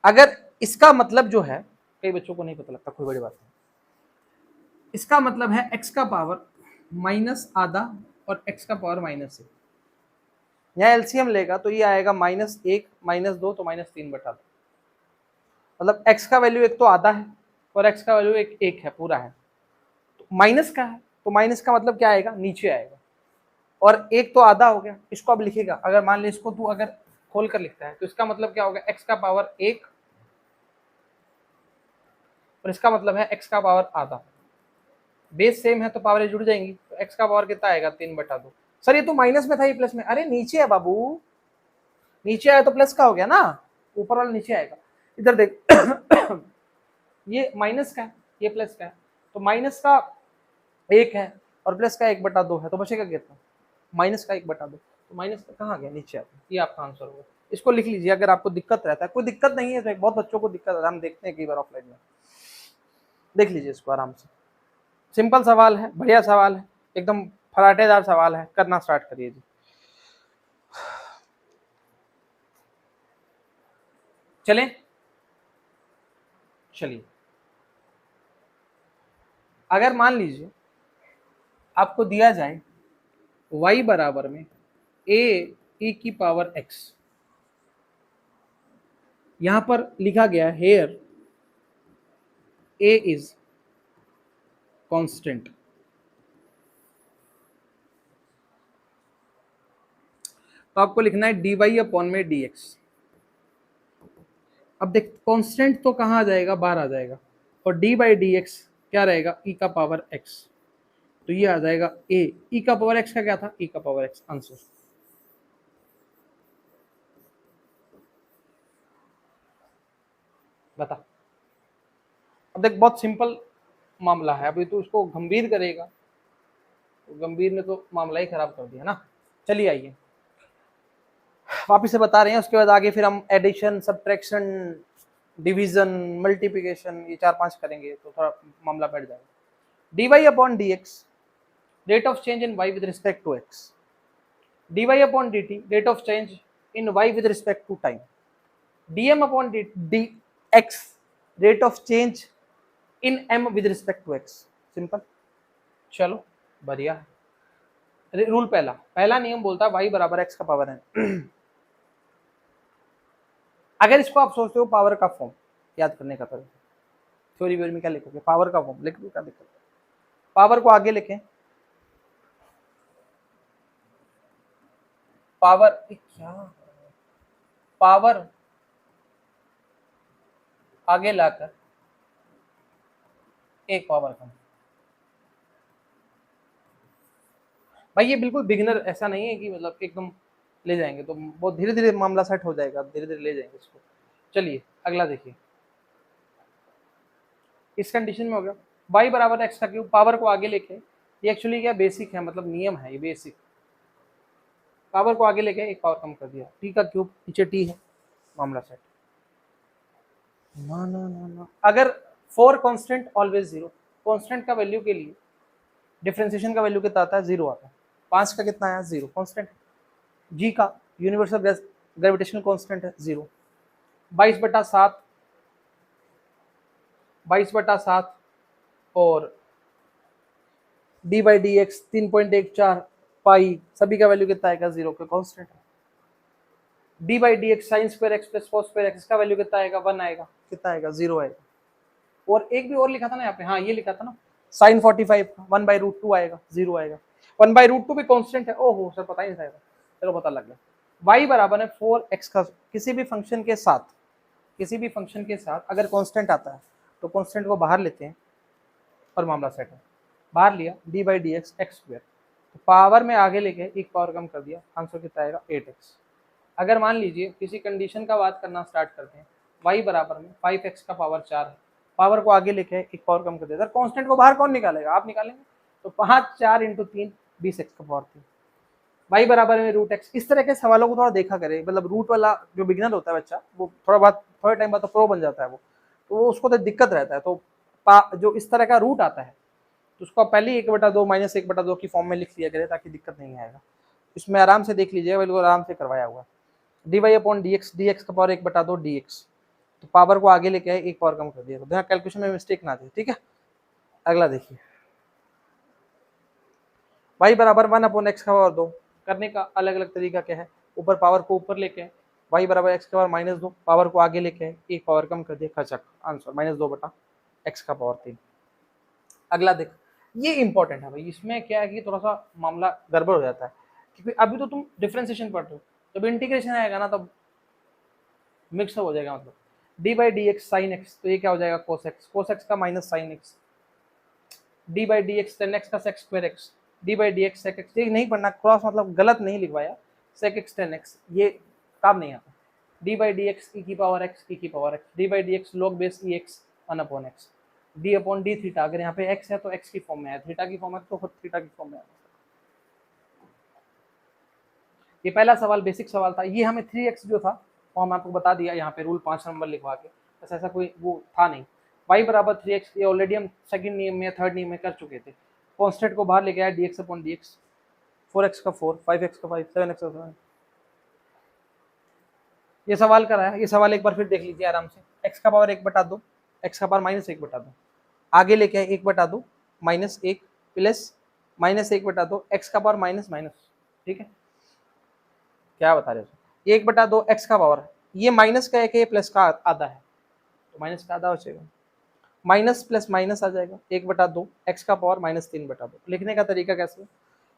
अगर इसका मतलब जो है, कई बच्चों को नहीं पता लगता, कोई बड़ी बात नहीं, इसका मतलब है x का पावर -आधा और x का पावर -1। यहाँ एलसीएम लेगा तो ये आएगा -1 -2 तो -3/2। मतलब x का वैल्यू एक तो आधा है और x का वैल्यू एक है, पूरा है, तो माइनस का है, तो माइनस का मतलब क्या आएगा, नीचे आएगा, और एक तो आधा हो गया। इसको अब लिखेगा, अगर मान ले इसको तू अगर खोल कर लिखता है तो इसका मतलब क्या होगा, x का पावर 1 और इसका मतलब है x का पावर आधा। बेस सेम है तो पावर जुड़ जाएंगी, तो x का पावर कितना आएगा, 3/2। सर ये तो माइनस में था, ये प्लस में, अरे नीचे है बाबू, नीचे आया तो प्लस का हो गया ना, ऊपर वाला नीचे आएगा। इधर देख ये माइनस का है, ये प्लस का है, तो माइनस का 1 है और प्लस का 1/2 है, तो बचेगा कितना, माइनस का 1/2। तो माइनस का कहाँ गया, नीचे आता है। ये आपका आंसर होगा। इसको लिख लीजिए, अगर आपको दिक्कत रहता है, कोई दिक्कत नहीं है तो, बहुत बच्चों को दिक्कत है, हम देखते हैं कई बार ऑफलाइन में, देख लीजिए इसको आराम से। सिंपल सवाल है, बढ़िया सवाल है, एकदम फराटेदार सवाल है, करना स्टार्ट करिए जी। चलें, चलिए, अगर मान लीजिए आपको दिया जाए y बराबर में a की पावर x, यहां पर लिखा गया हेयर a इज कांस्टेंट, तो आपको लिखना है dy अपॉन में dx। अब देख, कांस्टेंट तो कहाँ आ जाएगा, बाहर आ जाएगा, और d/dx क्या रहेगा, e का पावर x, तो ये आ जाएगा a, e का पावर x का क्या था, e का पावर x, आंसर। बता, अब देख बहुत सिंपल मामला है, अभी तो उसको गंभीर करेगा तो गंभीर ने तो मामला ही खराब कर दिया ना। चलिए आइए वापिस से बता रहे हैं, उसके बाद आगे फिर हम एडिशन, सब्ट्रैक्शन, डिवीजन, मल्टीप्लिकेशन, ये 4-5 करेंगे तो थोड़ा मामला बैठ जाएगा। dy upon dx, rate of change in y with respect to x। dy upon dt rate of change in y with respect to time, dm upon dx rate of change in m with respect to x। Simple, चलो बढ़िया। Rule पहला नियम बोलता है y बराबर x का power है। अगर इसको आप सोचते हो पावर का फॉर्म याद करने का तरीका, थ्योरी में क्या लिखोगे, पावर का फॉर्म लिख दो, क्या दिक्कत है, पावर को आगे लिखें, पावर क्या, पावर आगे लाकर एक पावर कम। भाई ये बिल्कुल बिगिनर ऐसा नहीं है कि मतलब एकदम ले जाएंगे, तो बहुत धीरे धीरे मामला सेट हो जाएगा, धीरे धीरे ले जाएंगे इसको। चलिए अगला देखिए, इस कंडीशन में हो गया y बराबर x का क्यूब, पावर को आगे लेके, ये एक्चुअली क्या बेसिक है, मतलब नियम है ये बेसिक, पावर को आगे लेके एक पावर कम कर दिया, t का क्यूब नीचे t है, मामला सेट। ना ना ना ना, अगर for constant always zero, constant का वैल्यू के लिए डिफरेंशिएशन का वैल्यू कितना आता है, जीरो आता है। 5 का कितना आया, जीरो, कांस्टेंट। g का यूनिवर्सल ग्रेविटेशनल कांस्टेंट है, जीरो। 22/7 और d/dx 3.14 पाई, सभी का वैल्यू कितना आएगा, जीरो का कांस्टेंट है। d/dx sin square x plus cos square x, इसका वैल्यू कितना आएगा, 1 आएगा, कितना आएगा, जीरो आएगा। और एक भी और लिखा था ना यहाँ पे, हाँ ये लिखा था ना, sin 45 1/√2 आएगा, जीरो आएगा। 1/√2 भी कांस्टेंट है, ओहो सर पता ही नहीं था, चलो पता लग गया। y बराबर है 4x का, किसी भी फंक्शन के साथ अगर कांस्टेंट आता है तो कांस्टेंट को बाहर लेते हैं और मामला सेट है। बाहर लिया d/dx x स्क्वायर, तो पावर में आगे लेके एक पावर कम कर दिया, आंसर कितना आएगा, 8x। अगर मान लीजिए किसी कंडीशन का बात करना स्टार्ट करते हैं, y बराबर में 5x का पावर 4 है, पावर को आगे लेके एक पावर कम कर दिया, सर कांस्टेंट को बाहर कौन निकालेगा, आप निकालेंगे, तो 5 4 × 3 20x का पावर 3, y बराबर में √x। इस तरह के सवालों को थोड़ा देखा करे, मतलब रूट वाला जो बिगिनर होता है बच्चा, वो थोड़े टाइम बाद तो प्रो बन जाता है वो, तो उसको तो दिक्कत रहता है। तो जो इस तरह का रूट आता है तो उसको पहले 1/2 - 1/2 की फॉर्म में लिख लिया करे, ताकि दिक्कत नहीं आएगा। इसमें आराम से देख लीजिएगा, बिल्कुल आराम से करवाया हुआ। dy/dx dx का पावर 1/2 dx, तो पावर को आगे लेके आए, एक पावर कम कर दिया, तो यहाँ कैलकुलेशन में मिस्टेक ना दे, ठीक है। अगला देखिए, y बराबर 1/x का पावर 2, करने का अलग अलग तरीका क्या है, ऊपर पावर को ऊपर लेके y बराबर x का पावर -2, पावर को आगे लेके एक पावर कम कर दिया, खचक, आंसर -2/x का पावर 3। अगला देख, ये इंपॉर्टेंट है भाई, इसमें क्या है कि थोड़ा सा मामला गड़बड़ हो जाता है, क्योंकि अभी तो तुम डिफरेंशिएशन पढ़ रहे हो, जब इंटीग्रेशन आएगा ना तब मिक्स हो जाएगा, मतलब d/dx sin x, तो ये क्या हो जाएगा, cos x का minus sin x, d/dx tan x का sec square x, d/dx sec x, ये नहीं पढ़ना, क्रॉस मतलब गलत नहीं लिखवाया, sec x tan x ये काम नहीं आता, d/dx e की power x, d/dx log base ex 1/x, d/d theta, अगर यहाँ पे x है तो x की फॉर्म में है, थीटा की फॉर्म है तो थीटा की फॉर्म में है। ये पहला सवाल बेसिक सवाल था, ये हमें 3x जो था वो हम आपको बता दिया यहाँ पे रूल 5 नंबर लिखवा के, बस ऐसा कोई वो था नहीं। y बराबर 3x, ये ऑलरेडी हम सेकंड नियम में थर्ड नियम में कर चुके थे। कांस्टेंट को बाहर लेके आया, dx/dx, 4x का 4, 5x का 5, 7x का 7। ये सवाल कराया, ये सवाल एक बार फिर देख लीजिए आराम से। x का पावर 1/2, x का पावर -1/2, आगे लेके आए 1/2 -1 प्लस -1/2, x का पावर माइनस, ठीक है, क्या बता रहे हो, 1/2 x का पावर, ये माइनस का एक है, प्लस का आधा है, तो माइनस का आधा हो जाएगा, माइनस प्लस माइनस आ जाएगा, 1/2 x का पावर -3/2। लिखने का तरीका कैसे,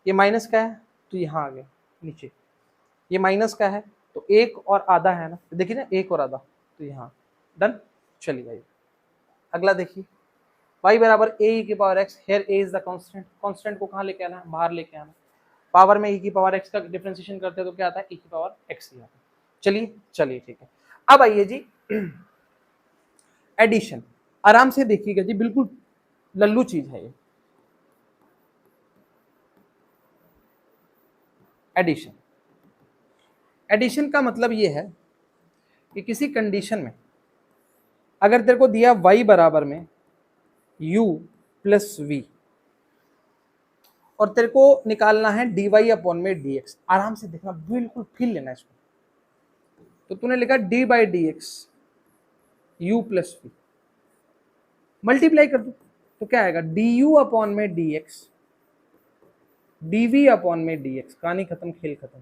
ये माइनस का है तो यहाँ आ गया नीचे, ये माइनस का है तो एक और आधा है ना, देखिए ना, एक और आधा, तो यहाँ डन। चलिए आइए अगला देखिए, y बराबर a की power x, here a is the constant, constant को कहाँ लेके आना है, बाहर लेके आना, पावर में e की पावर x का डिफरेंशिएशन करते हैं तो क्या आता है, e की पावर x ही आता है। चलिए ठीक है। अब आइए जी एडिशन, आराम से देखिएगा जी, बिल्कुल लल्लू चीज है ये एडिशन। एडिशन का मतलब ये है कि किसी कंडीशन में अगर तेरे को दिया y बराबर में u + v, और तेरे को निकालना है dy अपॉन में dx। आराम से देखना, बिल्कुल फील लेना इसको। तो तूने लिखा d by D x u plus v, multiply कर दो तो क्या आएगा, du अपॉन में dx dv अपॉन में dx। कहानी खत्म, खेल खत्म।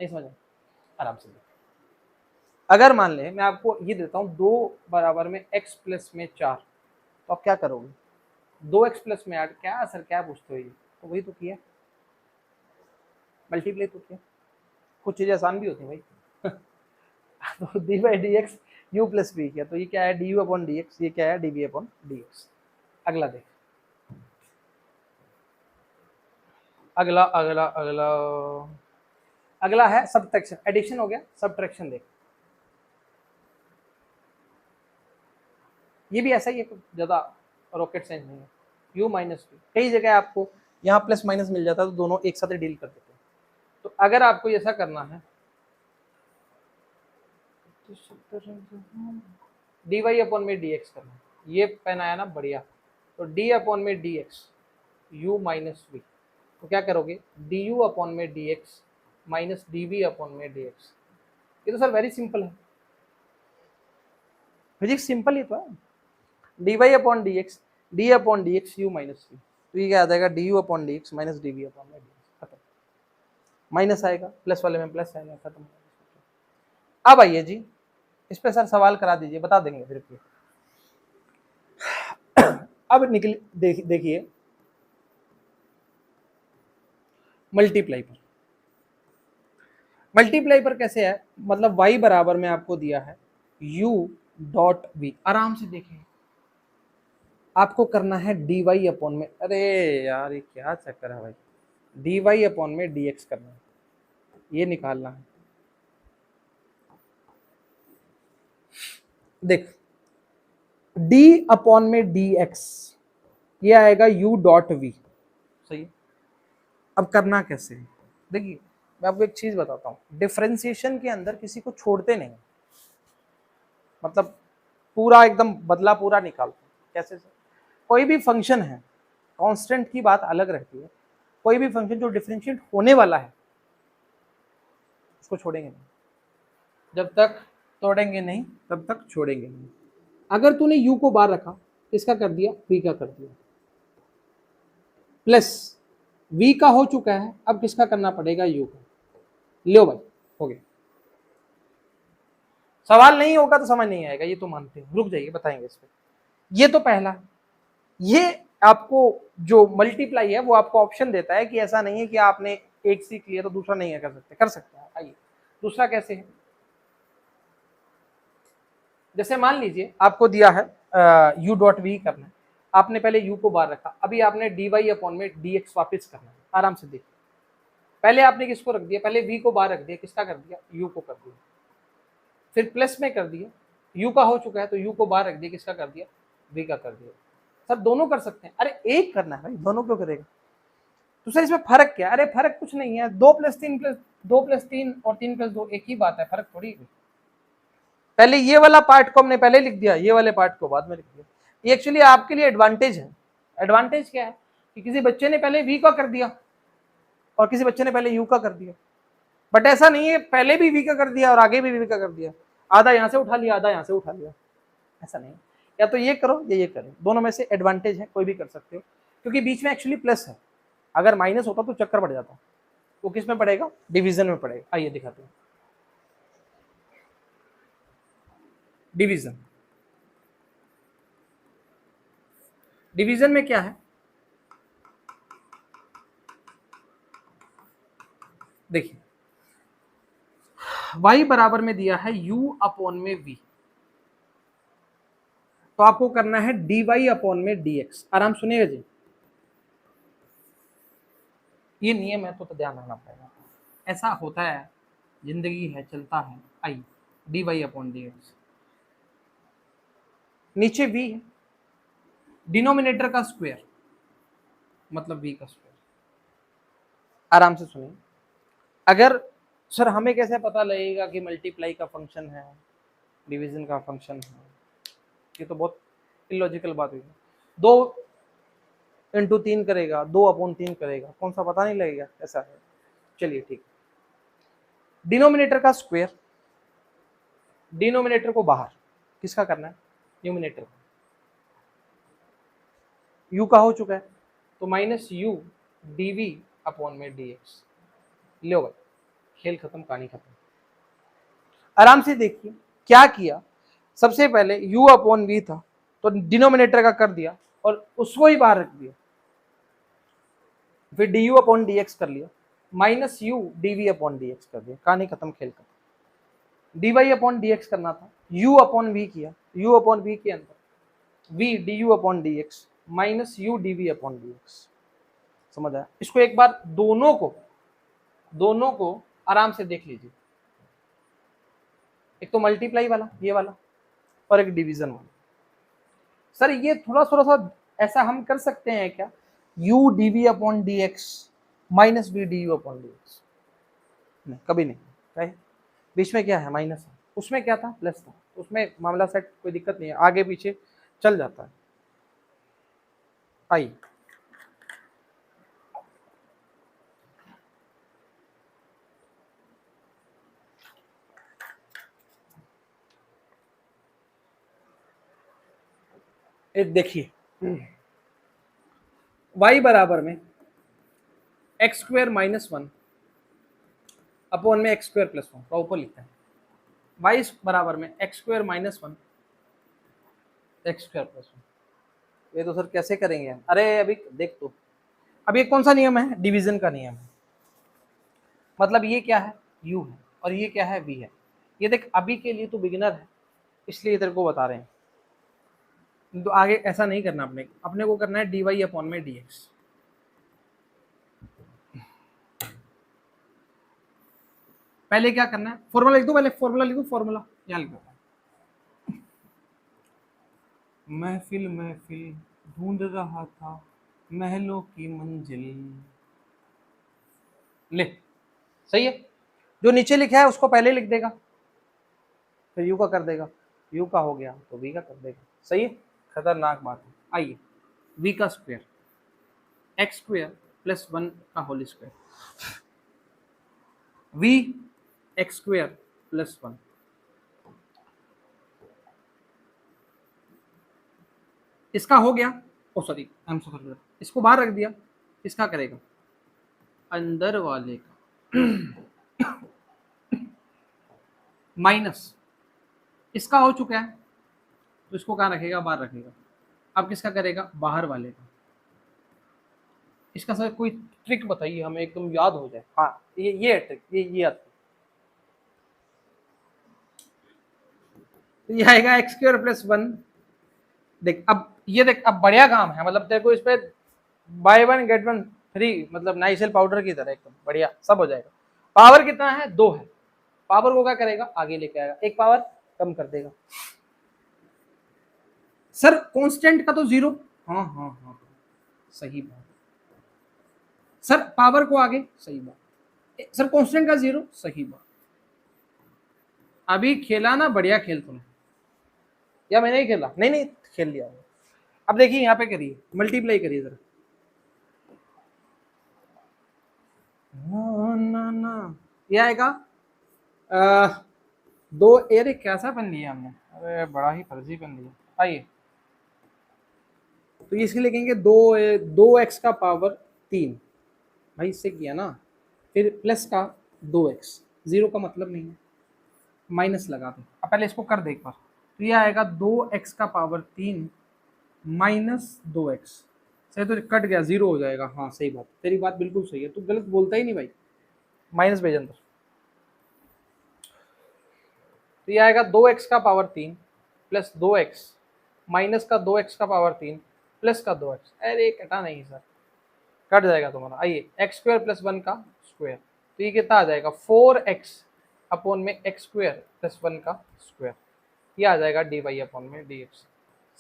नहीं समझ आराम से। अगर मान ले मैं आपको ये देता हूं 2 बराबर में x प्लस में 4, तो आप क्या करोगे, 2x प्लस में 8, क्या सर क्या पूछते हो, ये तो वही तो किया, मल्टीप्लाई तो किया। कुछ चीजें आसान भी होती है भाई। तो d by D x u plus b किया, तो ये क्या है, d u upon d x, ये क्या है, d b upon d x. अगला देख, अगला अगला अगला अगला है सबट्रैक्शन। एडिशन हो गया, सबट्रैक्शन देख। ये भी ऐसा ही है, ज्यादा रॉकेट साइंस नहीं है। u माइनस बी, कई जगह आपको यहाँ प्लस माइनस मिल जाता है, तो दोनों एक साथ डील कर देते हैं। तो अगर आपको ऐसा करना है, डी वाई अपॉन में डी एक्स करना है, ये पेन आया ना बढ़िया, तो डी अपॉन में d x u minus v, तो क्या करोगे, डी यू अपॉन में d x minus d v upon में डी एक्स। ये तो सर वेरी सिंपल है, फिजिक्स सिंपल ही तो है। D y upon d x, d upon d x u minus v, तो ये क्या आ जाएगा, D u upon d x minus d v upon में डी एक्स। खत्म, माइनस आएगा, प्लस वाले में प्लस आएगा, खत्म। अब आइए जी, इस पे सर सवाल करा दीजिए, बता देंगे फिर भी। अब निकल देखिए मल्टीप्लाई पर, मल्टीप्लाई पर कैसे है, मतलब y बराबर में आपको दिया है u डॉट वी। आराम से देखिए, आपको करना है dy अपॉन में, अरे यार ये क्या चक्कर है भाई, dy अपॉन में dx करना है, ये निकालना है। देख d अपॉन में dx, ये आएगा u डॉट वी, सही है। अब करना कैसे, देखिए मैं आपको एक चीज बताता हूं, डिफरेंशिएशन के अंदर किसी को छोड़ते नहीं, मतलब पूरा एकदम बदला पूरा निकालते। कैसे से, कोई भी फंक्शन है, कांस्टेंट की बात अलग रहती है, कोई भी फंक्शन जो डिफरेंशिएट होने वाला है उसको छोड़ेंगे नहीं, जब तक तोड़ेंगे नहीं तब तक छोड़ेंगे नहीं। अगर तूने u को बाहर रखा, इसका कर दिया, v का कर दिया, प्लस v का हो चुका है, अब किसका करना पड़ेगा, u का। लो भाई हो गया। सवाल नहीं होगा तो समझ नहीं आएगा, ये तो मानते हैं, रुक जाइए बताएंगे इस पे। ये तो पहला, ये आपको जो मल्टीप्लाई है वो आपको ऑप्शन देता है कि ऐसा नहीं है कि आपने एक सीख लिया तो दूसरा नहीं है कर सकते, कर सकते हैं। आइए दूसरा कैसे है, जैसे मान लीजिए आपको दिया है u डॉट वी करना है, आपने पहले u को बाहर रखा, अभी आपने dy अपॉन में dx वापस करना है। आराम से देखिए, पहले आपने किसको रख दिया, पहले v को बाहर रख दिया, किसका कर दिया, u को कर दिया, फिर प्लस में कर दिया, u का हो चुका है तो u को बाहर रख दिया, किसका कर दिया, v का कर दिया। सर दोनों कर सकते हैं, अरे एक करना है भाई, दोनों क्यों करेगा, तो सर इसमें फर्क क्या, अरे फर्क कुछ नहीं है, 2 प्लस 3 और 3 प्लस 2 एक ही बात है, फर्क थोड़ी है। पहले ये वाला पार्ट को हमने पहले लिख दिया, ये वाले पार्ट को बाद में लिख दिया। ये एक्चुअली आपके लिए एडवांटेज है। एडवांटेज क्या है कि किसी बच्चे ने पहले v का कर दिया और किसी बच्चे ने पहले u का कर दिया, बट ऐसा नहीं है पहले भी v का कर दिया और आगे भी v का कर दिया, आधा यहाँ से उठा लिया आधा यहाँ से उठा लिया, ऐसा नहीं। या तो ये करो या ये करो, दोनों में से एडवांटेज है, कोई भी कर सकते हो, क्योंकि बीच में एक्चुअली प्लस है। अगर माइनस होता तो चक्कर पड़ जाता, वो किस में पड़ेगा, डिवीजन में पड़ेगा। आइए दिखाते हैं डिवीजन। डिवीजन में क्या है, देखिए y बराबर में दिया है u अपॉन में v, तो आपको करना है dy अपॉन में dx। आराम सुनिएगा जी, ये नियम है तो ध्यान रखना पड़ेगा, ऐसा होता है, जिंदगी है चलता है। आई dy अपॉन dx, नीचे v है, डिनोमिनेटर का स्क्वायर मतलब v का स्क्वायर। आराम से सुनिए, अगर सर हमें कैसे पता लगेगा कि मल्टीप्लाई का फंक्शन है, डिवीजन का फंक्शन है, ये इलॉजिकल बात हुई। 2 × 3 करेगा, 2/3 करेगा, कौन सा पता नहीं लगेगा ऐसा है। चलिए ठीक, डिनोमिनेटर का स्क्वायर, डिनोमिनेटर को बाहर किसका करना है, न्यूमिनेटर का। u का हो चुका है तो -u dv/dx। लो भाई, खेल खत्म, कहानी खत्म। आराम से देखिए क्या किया, सबसे पहले u/v था तो डिनोमिनेटर का कर दिया और उसको ही बाहर रख दिया, फिर du/dx कर लिया, -u dv/dx कर दिया, कहानी खत्म, खेल खत्म। dy/dx करना था, u/v किया, u/v के अंदर v du/dx -u dv/dx। समझ आया? इसको एक बार दोनों को आराम से देख लीजिए, एक तो मल्टीप्लाई वाला ये वाला और एक डिवीजन वाला। सर ये थोड़ा सा ऐसा हम कर सकते हैं क्या, u dv/dx -v du/dx? नहीं, कभी नहीं। है बीच में क्या है, माइनस है, उसमें क्या था, प्लस था, उसमें मामला सेट, कोई दिक्कत नहीं है, आगे पीछे चल जाता है। आइए एक देखिए, y बराबर में x² - 1 अपॉन में x² + 1 का ऊपर लिखता है, y बराबर में x² - 1 x² + 1। ये तो सर कैसे करेंगे हम, अरे अभी देख, तो अब ये कौन सा नियम है, डिवीजन का नियम है। मतलब ये क्या है, u है और ये क्या है, v है। ये देख, अभी के लिए तो बिगिनर है इसलिए तेरे को बता रहे हैं, तो आगे ऐसा नहीं करना, अपने को करना है dy/dx। पहले क्या करना है, फॉर्मूला लिख दो, पहले फॉर्मूला लिख दो, फॉर्मूला यहाँ लिख दो। महफिल महफिल ढूंढ रहा था महलों की मंजिल। ले, सही है, जो नीचे लिखा है उसको पहले लिख देगा, फिर u का कर देगा, u का हो गया तो v का कर देगा। सही है, खतरनाक बात है। आइए, v का स्क्वायर x² + 1 का होल स्क्वायर, v x² + 1। इसका हो गया, oh sorry I am so sorry, इसको बाहर रख दिया, इसका करेगा अंदर वाले का माइनस, इसका हो चुका है तो इसको कहाँ रखेगा, बाहर रखेगा। अब किसका करेगा, बाहर वाले का। इसका सर कोई ट्रिक बताइए हमें, एकदम याद हो जाए। हाँ ये है ट्रिक, ये आती है। तो ये आएगा x² + 1। देख अब ये देख, अब बढ़िया काम है, मतलब तेरे को इस पे बाय 1 गेट 1 फ्री, मतलब नाइसिल पाउडर की तरह एकदम बढ़िया सब हो जाएगा। पावर कितना है, 2 है, पावर को क्या करेगा, आगे लेके आएगा, एक पावर कम कर देगा। सर कांस्टेंट का तो 0, हाँ हाँ हाँ सही बात। सर पावर को आगे, सही बात। सर कांस्टेंट का 0, सही बात। अभी खेला ना, बढ़िया खेल तुमने, या मैंने ही खेला, नहीं खेल लिया। अब देखिए यहाँ पे करिए, मल्टीप्लाई करिए जरा, ना ये आएगा 2, अरे कैसा बन लिया हमने, अरे बड़ा ही फर्जी बन लिया। आइए तो इसके लिखेंगे 2x का पावर 3, भाई इससे किया ना, फिर प्लस का 2x, 0 का मतलब नहीं है, माइनस लगा दो। अब पहले इसको कर दे एक बार, तो ये आएगा 2x का पावर 3 - 2x। सही तो कट गया, 0 हो जाएगा। हाँ सही बात, तेरी बात बिल्कुल सही है, तू गलत बोलता ही नहीं भाई, माइनस भेज अंदर। तो ये आएगा 2x का पावर 3 + 2x माइनस का 2x का पावर 3 प्लस का 2x। अरे कटा नहीं सर, कट जाएगा तुम्हारा। आइए x² + 1 का स्क्वायर, तो ये कितना आ जाएगा, 4x अपॉन में x² + 1 का स्क्वायर, ये आ जाएगा dy/dx।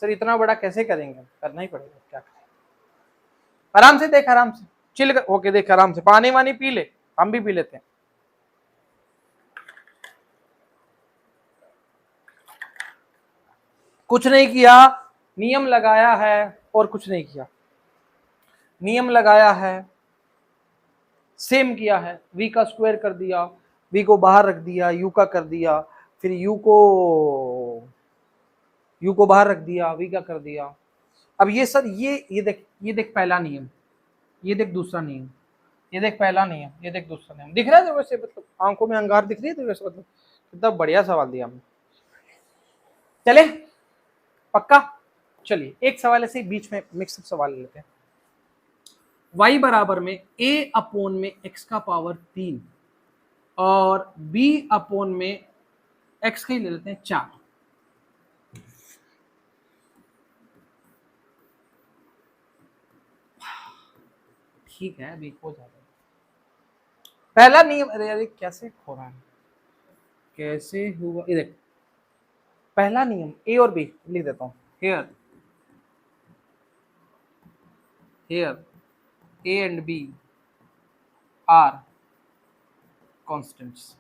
सर इतना बड़ा कैसे करेंगे, करना ही पड़ेगा, क्या करें। आराम से देख, आराम से चिल कर, ओके देख, आराम से पानी वानी पी ले, हम भी पी लेते हैं। कुछ नहीं किया, नियम लगाया है और कुछ नहीं किया, नियम लगाया है, सेम किया है, v का स्क्वायर कर दिया, v को बाहर रख दिया, u का कर दिया, फिर u को बाहर रख दिया, v का कर दिया। अब ये सर ये देख पहला नियम, ये देख दूसरा नियम, ये देख पहला नियम, ये देख दूसरा नियम, दिख रहा है? तो वैसे मतलब आंखों में अंगार दिख रही है? तो वैसे मतलब कितना बढ़िया सवाल दिया हमने। चले पक्का? चलिए एक सवाल ऐसे बीच में मिक्सअप सवाल लेते हैं। y बराबर में a अपोन में x का पावर 3 और b अपोन में x का ही ले लेते हैं 4। ठीक है अभी हो जाएगा। पहला नियम, अरे अरे कैसे हो रहा है, कैसे हुआ, ये देख पहला नियम a और b लिख देता हूं। here a and b are constants।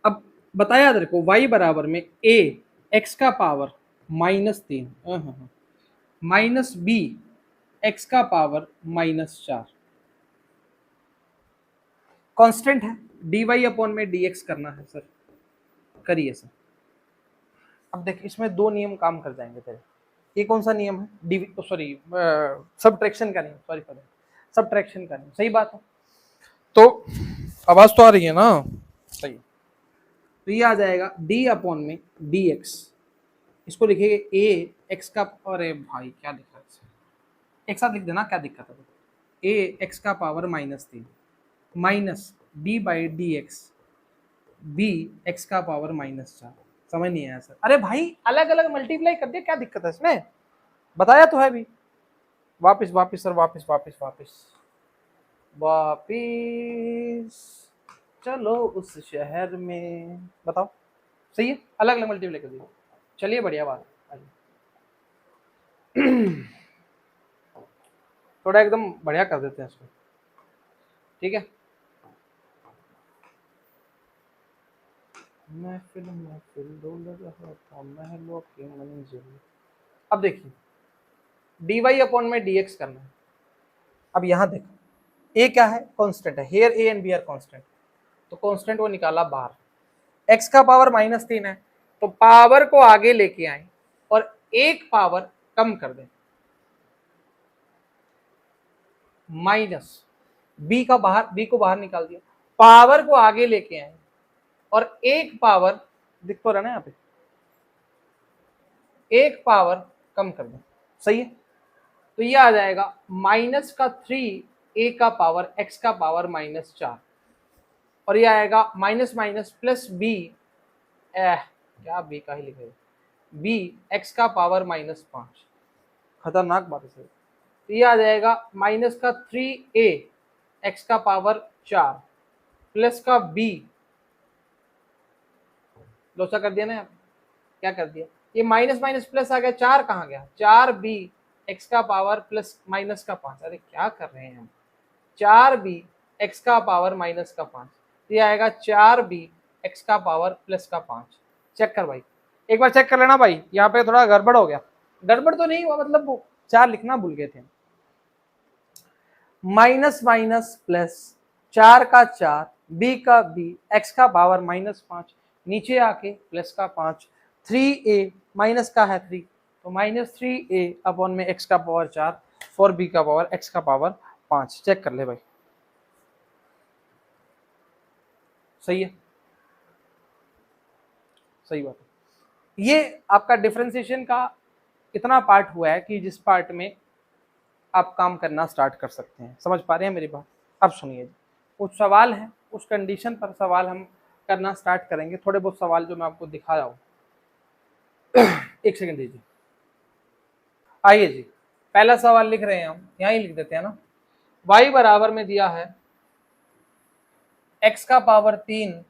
अब बताया तेरे को y बराबर में a x का पावर -3 माइनस b x का पावर -4 कांस्टेंट है, dy अपॉन में dx करना है सर, करिए सर। अब देख इसमें दो नियम काम कर जाएंगे तेरे। ये कौन सा नियम है? सॉरी सबट्रैक्शन का नियम, सॉरी सबट्रैक्शन का नियम, सही बात है। तो आवाज तो आ रही है ना? सही। तो ये आ जाएगा d अपॉन में dx, इसको लिखेंगे a x का, अरे भाई क्या लिखा है, एक साथ लिख देना, क्या दिक्कत है? a x का power -3 minus d by D x b x का पावर -4। समझ नहीं आया सर? अरे भाई अलग अलग मल्टीप्लाई कर दिया, क्या दिक्कत है इसमें? बताया तो है भी। वापिस वापिस सर, वापिस वापिस वापिस वापिस चलो उस शहर में, बताओ सही है, अलग अलग मल्टीप्लाई कर दिया। चलिए बढ़िया बात, थोड़ा एकदम बढ़िया कर देते हैं इसको, ठीक है। महफिल डोल रहा था महलों की मंजिल। अब देखिए dy अपॉन में dx करना है। अब यहां देखो a क्या है? कांस्टेंट है, here a and b are constant, तो कांस्टेंट वो निकाला बाहर। x का पावर -3 है, तो पावर को आगे लेके आए और एक पावर कम कर दें, माइनस b को बाहर निकाल दिया, पावर को आगे लेके आए और एक पावर, दिख तो रहा ना यहाँ पे, एक पावर कम कर दें, सही है। तो ये आ जाएगा -3 a का पावर x का पावर -4 और ये आएगा माइनस माइनस प्लस b, क्या b का ही लिखेगा, b x का पावर -5। खतरनाक बात है सर। तो ये आ जाएगा -3a x का पावर 4 प्लस का b, लोचा कर दिया ना यार, क्या कर दिया, ये माइनस माइनस प्लस आ गया, 4 कहाँ गया, 4b x का पावर प्लस माइनस का 5। अरे क्या कर रहे हैं हम, 4b x का पावर माइनस का 5, ये आएगा 4b x का पावर प्लस का 5। चेक कर भाई, एक बार चेक कर लेना भाई, यहाँ पे थोड़ा गड़बड़ हो गया। गड़बड़ तो नहीं हुआ, मतलब वो 4 लिखना भूल गए थे। माइनस माइनस प्लस, 4 का 4, b का b, x का पावर -5, नीचे आके प्लस का 5, 3a माइनस का है 3, तो -3a अपॉन में x का पावर 4 फॉर b का पावर x का पावर 5। चेक कर ले भाई, सही है, सही बात है। ये आपका डिफरेंशिएशन का इतना पार्ट हुआ है कि जिस पार्ट में आप काम करना स्टार्ट कर सकते हैं। समझ पा रहे हैं मेरी बात? अब सुनिए, कुछ सवाल है, उस कंडीशन पर सवाल हम करना स्टार्ट करेंगे। थोड़े बहुत सवाल जो मैं आपको दिखा रहा हूँ, एक सेकंड दीजिए। आइए जी, पहला सवाल लिख रहे हैं हम, यहां ही लिख देते हैं ना। y बराबर में दिया है x का पावर 3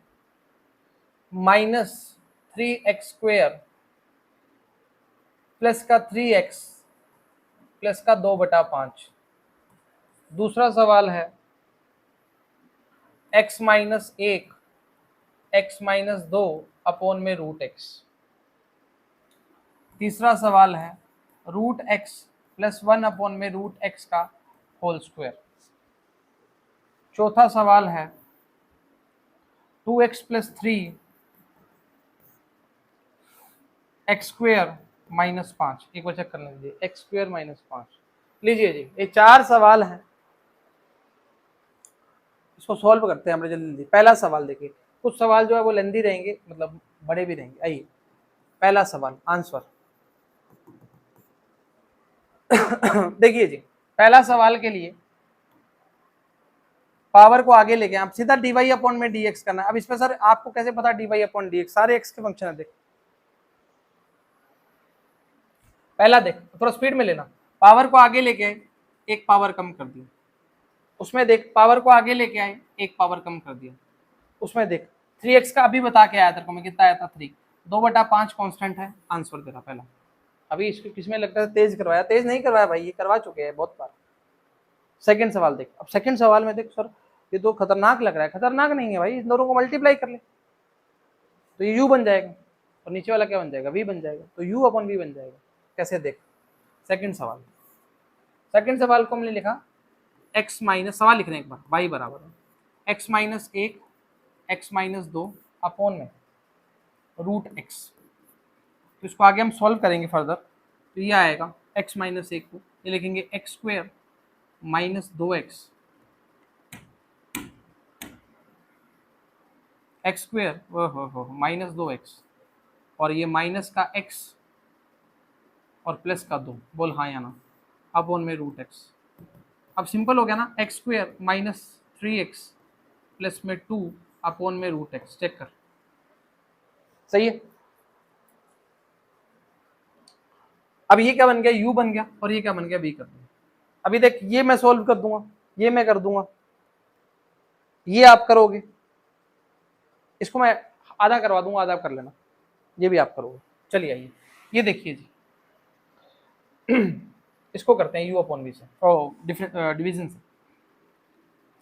-3x² प्लस का 3x प्लस का 2/5। दूसरा सवाल है x -1 x -2 अपॉन में √x। तीसरा सवाल है रूट एक्स प्लस 1 में रूट एक्स का होल स्क्वायर। चौथा सवाल है 2x plus 3 x square minus 5। एक बार चेक कर लीजिए, एक्स स्क्वायर माइनस 5। लीजिए जी, ये 4 सवाल हैं, इसको सॉल्व करते हैं हम जल्दी जल्दी। पहला सवाल देखिए, कुछ सवाल जो है वो लेंदी रहेंगे, मतलब बड़े भी रहेंगे। आइए पहला सवाल आंसर देखिए जी, पहला सवाल के लिए पावर को आगे लेके आप सीधा dy अपॉन में dx करना है। अब इसमें सर आपको कैसे पता dy अपॉन dx? सारे x के फंक्शन है। देख पहला देख, थोड़ा स्पीड में लेना। पावर को आगे लेके आए, एक पावर कम कर दिया। उसमें देख पावर को आगे लेके आए, एक पावर कम कर दिया। उसमें देख 3x का अभी बता के आया तेरे को मैं, कितना आया था 3। 2/5 कांस्टेंट है, आंसर तेरा पहला। अभी इसको किसमें लगता है तेज करवाया? तेज नहीं करवाया भाई, ये करवा चुके हैं बहुत बार। सेकंड सवाल देख, अब सेकंड सवाल में देख सर ये तो खतरनाक लग रहा है। खतरनाक नहीं है भाई, इन दोनों को मल्टीप्लाई कर ले तो ये u बन जाएगा, और नीचे वाला क्या बन जाएगा? v बन जाएगा, तो u अपॉन v बन जाएगा। कैसे देख, सेकंड सवाल को हमने लिखा x माइनस, सवाल लिख रहे हैं एक बार, y बराबर है x minus 1 x minus 2 upon में रूट x। तो इसको आगे हम सॉल्व करेंगे फर्दर, तो ये आएगा x माइनस 1 को ये लिखेंगे x square minus 2x x square minus 2x, और ये माइनस का x और प्लस का 2, बोल हाँ या ना, अपॉन में रूट x। अब सिंपल हो गया ना, x square minus 3x plus में 2 अपॉन में रूट x। चेक कर, सही है। अब ये क्या बन गया? u बन गया, और ये क्या बन गया? v कर दिया। अभी देख ये मैं सॉल्व कर दूंगा, ये मैं कर दूंगा, ये आप करोगे, इसको मैं आधा करवा दूंगा, आधा कर लेना, ये भी आप करोगे। चलिए आइए, ये देखिए जी इसको करते हैं u अपॉन v से, डिवीजन से।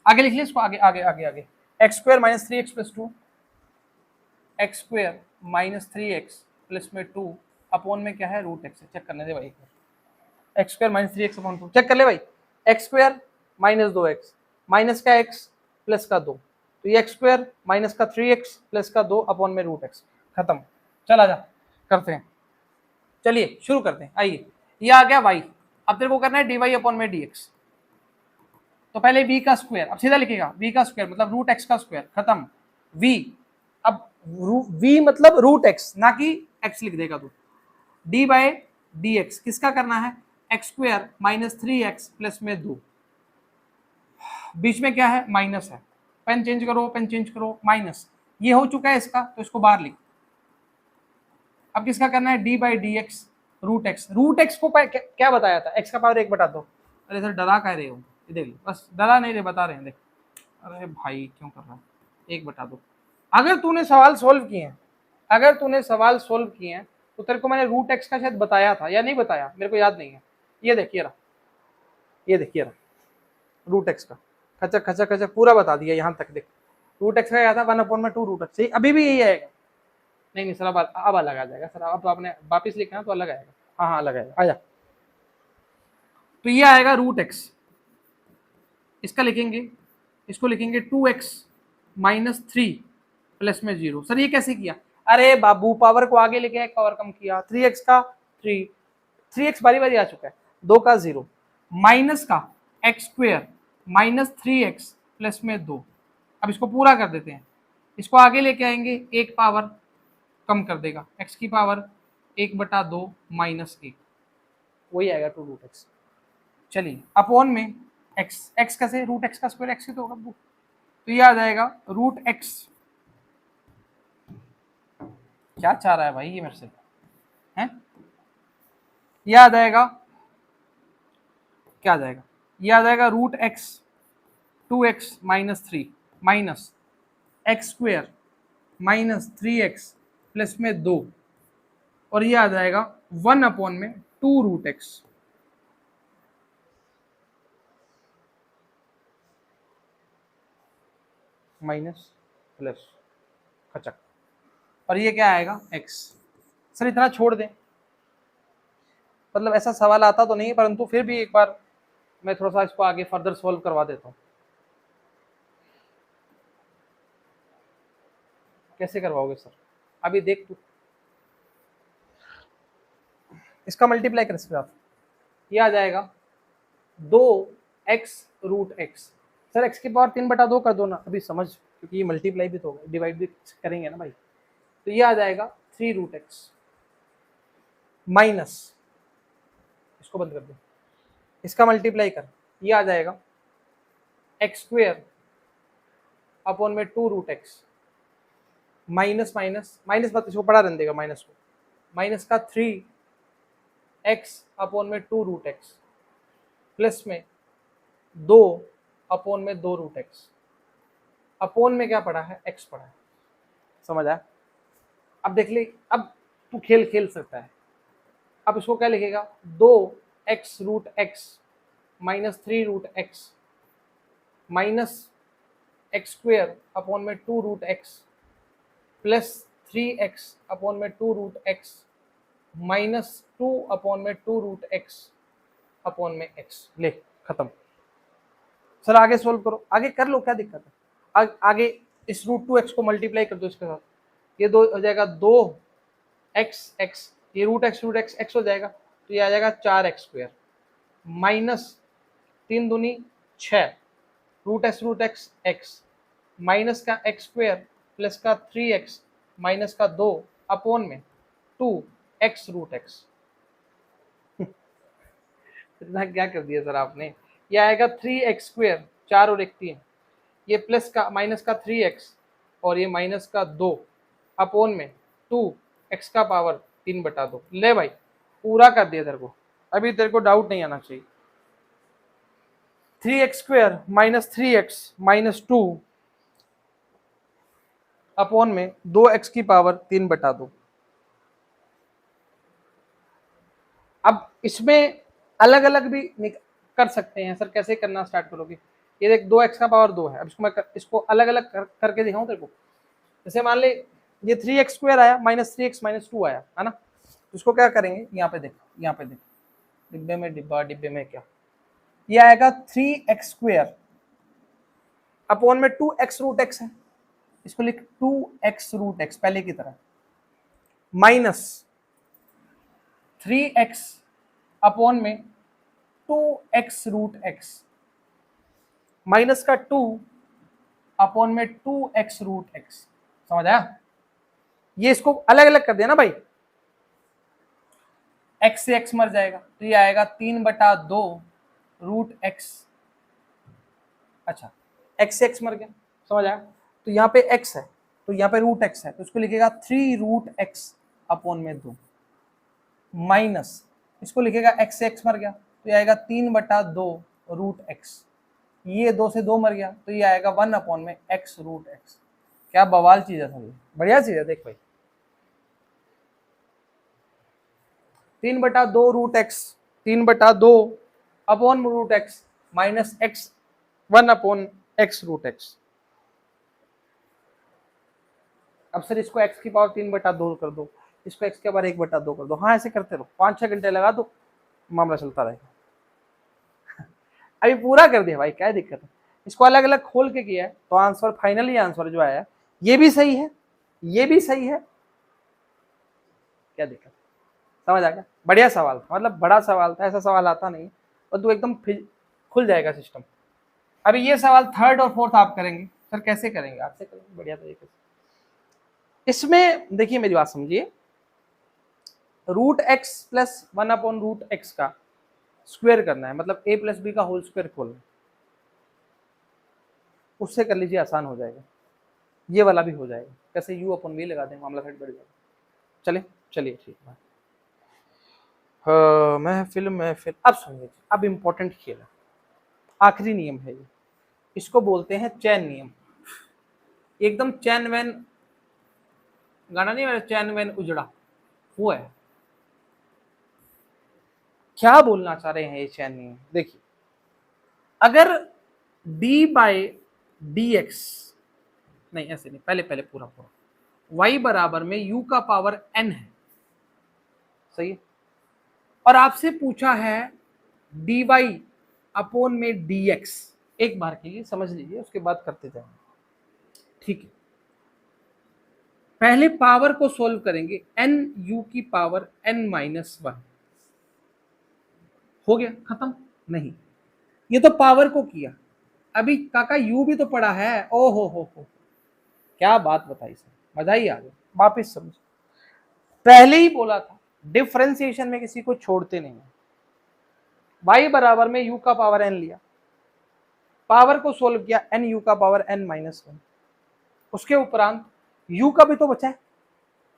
आगे लिख लिया इसको, आगे आगे आगे आगे। X square minus 3x plus 2 x square minus 3x plus में 2 अपॉन में क्या है? Root x। चेक करने दे भाई, x square minus 3x upon 2 check कर ले भाई। X square minus 2x minus का x प्लस का 2, तो ये एक्स स्क्वायर माइनस का 3x प्लस का 2 अपॉन में रूट x। खत्म। चल आजा करते हैं, चलिए शुरू करते हैं। आइए, ये आ गया y, अब तेरे को करना है dy अपॉन में dx। तो पहले v का स्क्वायर, अब सीधा लिखेगा v का स्क्वायर मतलब रूट x का स्क्वायर। खत्म। v, अब v मतलब रूट x, ना कि x लिख देगा तू। डी बाई डी एक्स किसका करना है? X square minus 3x plus में 2, बीच में क्या है? माइनस है। पेन चेंज करो, पेन चेंज करो, माइनस। ये हो चुका है इसका, तो इसको बाहर लिख। अब किसका करना है? D by D x root x. Root x को क्या बताया था? एक्स का पावर 1 बटा 2। अरे सर डरा कह रहे हो, ये देख लो, बस डरा नहीं रहे, बता रहे हैं देख। अरे भाई क्यों कर रहा है? 1 बटा 2। अगर तूने सवाल सोल्व किए हैं, अगर तूने सवाल सोल्व किए हैं तो तेरे को मैंने रूट एक्स का शायद बताया था या नहीं बताया, मेरे को याद नहीं है। ये देखिए रहा, ये देखिए रहा रूट एक्स का, खचक खचक खचक पूरा बता दिया यहाँ तक। देख रूट एक्स का क्या था? 1/2 रूट एक्स। अभी भी यही आएगा। नहीं सर, अब अलग आ जाएगा सर, अब तो आपने वापिस लिखा है तो अलग आएगा। हाँ हाँ अलग आएगा, आजा। तो ये आएगा रूट एक्स, इसका लिखेंगे, इसको लिखेंगे 2x माइनस 3 प्लस में 0। सर ये कैसे किया? अरे बाबू पावर को आगे लेके एक पावर कम किया, 3x का 3x बारी बारी आ चुका है, 2 का 0 माइनस का x square minus 3x plus में 2। अब इसको पूरा कर देते हैं, इसको आगे लेके आएंगे, एक पावर कम कर देगा, x की पावर 1/2 माइनस 1, वही आएगा 2 रूट एक्स। चलिए अपॉन में x कैसे? रूट x का स्क्वायर x ही तो होगा, तो ये आ जाएगा रूट x। क्या चाह रहा है भाई ये मेरे से हैं? ये आ जाएगा, क्या आ जाएगा? ये आ जाएगा root x 2x minus 3 minus x square minus 3x plus में 2, और ये आ जाएगा 1 अपॉन में 2 रूट x। माइनस प्लस खचक, और ये क्या आएगा? x। सर इतना छोड़ दें, मतलब ऐसा सवाल आता तो नहीं, परंतु फिर भी एक बार मैं थोड़ा सा इसको आगे फर्दर सॉल्व करवा देता हूँ। कैसे करवाओगे सर? अभी देख तू, इसका मल्टीप्लाई कर सकते आप, ये आ जाएगा 2x root x. Sir x की पावर 3/2 कर दो ना, अभी समझ, क्योंकि ये मल्टीप्लाई भी तो होगा, डिवाइड भी करेंगे ना भाई। तो ये आ जाएगा 3 रूट एक्स माइनस, इसको बंद कर दो, इसका मल्टीप्लाई कर, ये आ जाएगा एक्स स्क्वेयर अपॉन में 2 root x minus minus minus मत, इसको पढ़ा रहने देगा माइनस को, माइनस का 3x अपॉन में 2 रूट एक्स प्लस में 2 अपॉन में 2 रूट एक्स, अपॉन में क्या पढ़ा है, x पढ़ा है। समझ आया? अब देख ले, अब तू खेल खेल सकता है। अब इसको क्या लिखेगा, 2x root x minus 3 root x minus x square upon में 2 root x plus 3x upon में 2 रूट एक्स माइनस 2 अपॉन में 2 रूट एक्स अपॉन में x। ले खत्म। सर आगे सोल्व करो, आगे कर लो, क्या दिक्कत है। आगे इस रूट 2x को मल्टीप्लाई कर दो इसके साथ, ये दो हो जाएगा 2x, ये रूट एक्स एक्स हो जाएगा, तो ये आ जाएगा 4x स्क्वेयर माइनस 3 दूनी 6 रूट एक्स एक्स माइनस का एक्स स्क्वेयर प्लस का 3x माइनस का 2 अपॉन में 2x रूट एक्स। इतना क्या कर दिया सर आपने। ये आएगा 3x स्क्वेयर, 4 और 1 3, ये प्लस का माइनस का 3x और ये माइनस का 2 अपॉन में 2x का पावर 3/2। ले भाई पूरा कर दिया तेरे को, अभी तेरे को डाउट नहीं आना चाहिए। 3x square minus 3x minus 2 upon में 2x की पावर 3/2। अब इसमें अलग अलग भी कर सकते हैं सर, कैसे करना स्टार्ट करोगे। ये देख 2x का पावर 2 है, अब इसको मैं इसको अलग अलग करके दिखाऊं तेरे को। जैसे मान ले ये 3x स्क्वायर आया माइनस 3x माइनस 2 आया है ना, तो इसको क्या करेंगे, यहाँ पे देख, यहाँ पे देख, डिब्बे में डिब्बा, डिब्बे में क्या, ये आएगा 3x स्क्वायर अपॉन में 2x रूट एक्स है, इसको लिख 2x रूट एक्स पहले की तरह माइनस 3x अपॉन में 2x रूट एक्स माइनस का 2 अपॉन में 2x रूट एक्स। समझ आया? ये इसको अलग अलग कर दिया ना भाई, x से x मर जाएगा, तो ये आएगा 3/2 रूट एक्स। अच्छा x से x मर गया, समझ आया? तो यहाँ पे x है, तो यहाँ पे रूट x है, तो इसको लिखेगा 3 रूट एक्स अपॉन में 2 माइनस, इसको लिखेगा x से x मर गया, तो ये आएगा 3/2 रूट एक्स, ये 2 से 2 मर गया, तो ये आएगा 1 अपॉन में x रूट एक्स। क्या बवाल चीज है सर, बढ़िया चीज है। देख भाई 3/2 root x 3/2 upon root x minus x 1 upon x root x. अब सर इसको x की पावर 3/2 कर दो, इसको x के पावर 1/2 कर दो। हाँ ऐसे करते रहो, 5-6 घंटे लगा दो, मामला चलता रहेगा। अभी पूरा कर दिया भाई, क्या दिक्कत है। इसको अलग अलग खोल के किया है, तो आंसर फाइनली आंसर जो आया ये भी सही है, ये भी सही है। क्या दिक्कत, समझ आ गया? बढ़िया सवाल था, मतलब बड़ा सवाल था, ऐसा सवाल आता नहीं और तू एकदम खुल जाएगा सिस्टम। अभी ये सवाल 3rd और 4th आप करेंगे। सर कैसे करेंगे? आपसे करेंगे बढ़िया तरीके से। इसमें देखिए मेरी बात समझिए, root x plus 1 upon root x का स्क्वायर करना है, मतलब a प्लस बी का होल स्क्वायर खोलना है, उससे कर लीजिए, आसान हो जाएगा। ये वाला भी हो जाएगा, कैसे u अपॉन v लगा दें, मामला सेट बढ़ जाएगा। चले चलिए ठीक है। महफिल। अब सुनिए, अब इंपॉर्टेंट खेल है, आखिरी नियम है ये, इसको बोलते हैं चैन नियम। एकदम चैन वैन गाना नहीं है, चैन वैन उजड़ा, वो है। क्या बोलना चाह रहे हैं ये चैन नियम, देखिए अगर d बाई डी एक्स, नहीं ऐसे नहीं, पहले पहले पूरा पूरा y बराबर में u का पावर n है, सही है। और आपसे पूछा है dy अपॉन में dx, एक बार के लिए समझ लीजिए, उसके बाद करते जाएंगे, ठीक है। पहले पावर को सोल्व करेंगे, n u की पावर n माइनस 1, हो गया खत्म? नहीं, ये तो पावर को किया, अभी काका u भी तो पड़ा है। ओ हो, क्या बात बताई सर, मजा ही आ गया। वापिस समझ, पहले ही बोला था डिफरेंशिएशन में किसी को छोड़ते नहीं है। y बराबर में u का पावर n लिया, पावर को सोल्व किया, n u का पावर n माइनस 1, उसके उपरांत u का भी तो बचा है,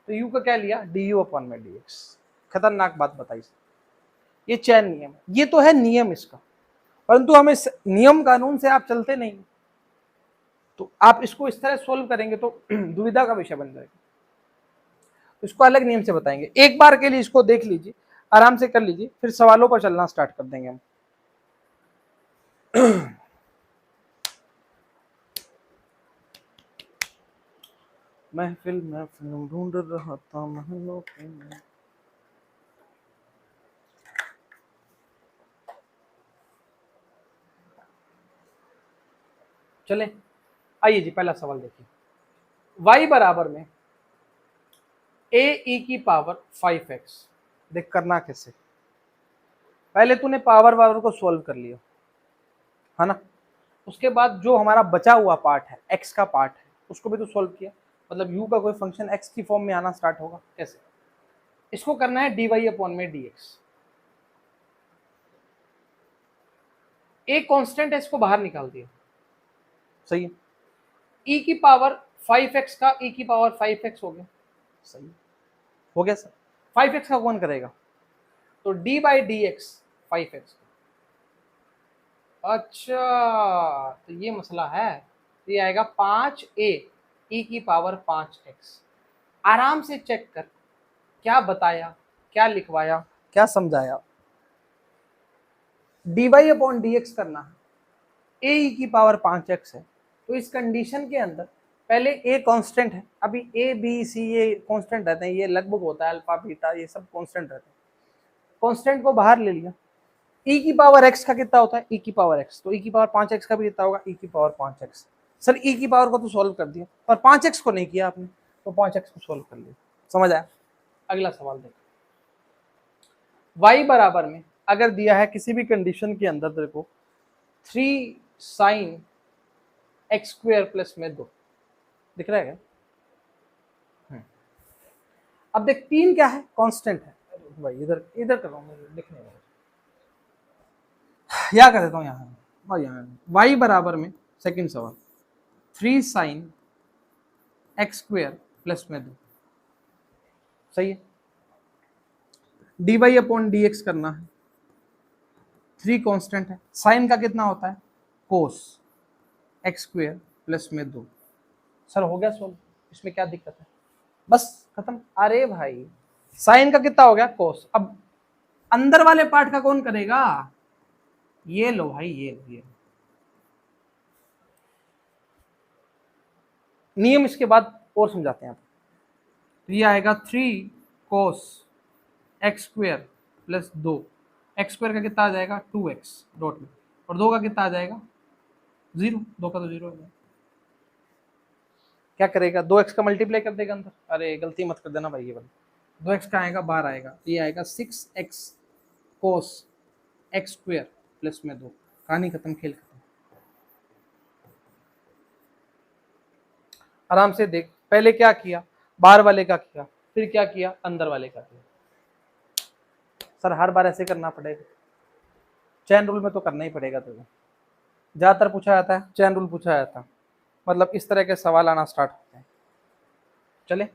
तो u का क्या लिया, du अपॉन में dx। खतरनाक बात बताई सर, ये चैन नियम, ये तो है नियम इसका, परंतु हमें नियम कानून से आप चलते नहीं, तो आप इसको इस तरह सोल्व करेंगे तो दुविधा का विषय बन जाएगा, इसको अलग नियम से बताएंगे। एक बार के लिए इसको देख लीजिए, आराम से कर लीजिए, फिर सवालों पर चलना स्टार्ट कर देंगे हम। महफिल महफिल ढूंढ रहा था महलों के में। चले आइए जी, पहला सवाल देखिए, y बराबर में a e की पावर 5x, देख करना कैसे, पहले तूने पावर को सोल्व कर लिया है ना, उसके बाद जो हमारा बचा हुआ पार्ट है, x का पार्ट है, उसको भी तो सोल्व किया, मतलब u का कोई फंक्शन x की फॉर्म में आना स्टार्ट होगा। कैसे, इसको करना है dy अपॉन में dx, एक कांस्टेंट है, इसको बाहर निकाल दिया, सही है। e की पावर 5x का e की पावर 5x हो गया, सही हो गया सर। 5x का कौन करेगा, तो d by D x 5x। अच्छा, तो ये मसला है, तो ये आएगा 5a e की पावर 5x। आराम से चेक कर, क्या बताया, क्या लिखवाया, क्या समझाया। dy अपॉन डी एक्स करना है, a e की पावर 5x है, तो इस कंडीशन के अंदर पहले a कांस्टेंट है, अभी a b c ये कांस्टेंट रहते हैं, ये लगभग होता है अल्फा बीटा, ये सब कांस्टेंट रहते हैं, कांस्टेंट को बाहर ले लिया। e की पावर x का कितना होता है, e की पावर x, तो e की पावर 5x का भी कितना होगा, e की पावर 5x। सर e की पावर को तो सॉल्व कर दिया, पर 5x को नहीं किया आपने, तो 5x को सॉल्व कर लिया, समझ आया। अगला सवाल देखो, y बराबर में अगर दिया है किसी भी कंडीशन के अंदर तेरे को 3 sin x स्क्वायर प्लस में 2, दिख रहा है क्या? अब देख 3 क्या है, कांस्टेंट है, भाई इधर इधर कर रहा हूँ, लिखने में या कर देता हूँ यहाँ y बराबर में सेकंड सवाल 3 sin x स्क्वायर प्लस में 2, सही है। dy अपॉन डी एक्स करना है, 3 कांस्टेंट है, साइन का कितना होता है, कोस x स्क्वायर प्लस में 2। सर हो गया सोल्व, इसमें क्या दिक्कत है, बस खत्म। अरे भाई साइन का कितना हो गया, कोस, अब अंदर वाले पार्ट का कौन करेगा, ये लो भाई, ये नियम इसके बाद और समझाते हैं आप। तो ये आएगा 3 cos x square plus 2, x square का कितना आ जाएगा 2x डॉट में, और 2 का कितना आ जाएगा 0, 2 का तो 0 हो जाएगा। क्या करेगा, 2x का मल्टीप्लाई कर देगा अंदर, अरे गलती मत कर देना भाई, ये वाला 2x का आएगा बाहर आएगा, ये आएगा 6x cos x square plus में 2, कहानी खत्म, खेल खत्म। आराम से देख, पहले क्या किया, बाहर वाले का किया, फिर क्या किया, अंदर वाले का किया। सर हर बार ऐसे करना पड़ेगा, चैन रूल में तो करना ही पड़ेगा, तो ज्यादातर पूछा जाता है चैन रूल पूछा जाता है, मतलब इस तरह के सवाल आना स्टार्ट होते हैं। चले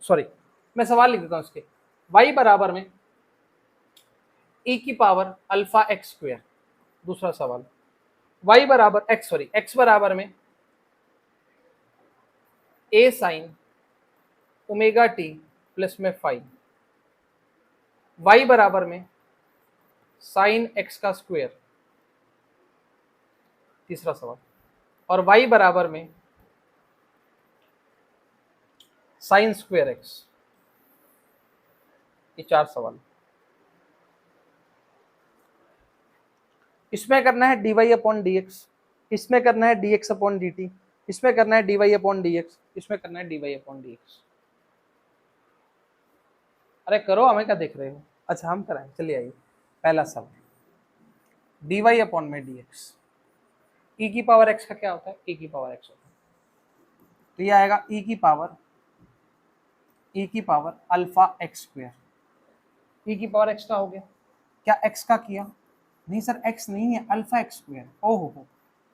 सॉरी, मैं सवाल लिख देता हूं इसके, y बराबर में e की पावर अल्फा एक्स स्क्वायर, दूसरा सवाल y बराबर x बराबर में a sine omega T plus में 5, y बराबर में साइन x का स्क्वायर, तीसरा सवाल, और y बराबर में साइन स्क्वायर x, ये 4 सवाल। इसमें करना है dy अपॉन dx, इसमें करना है dx अपॉन dt, इसमें करना है dy अपॉन dx, इसमें करना है dy अपॉन dx। अरे करो, हमें क्या देख रहे हो। अच्छा हम कराएं, चलिए आइए। पहला सवाल dy अपॉन में dx, e की पावर x का क्या होता है, e की पावर x होता है, तो ये आएगा e की power alpha x square. e की पावर x का हो गया, क्या x का किया, नहीं सर x नहीं है, अल्फा एक्स स्क्वायर। ओहो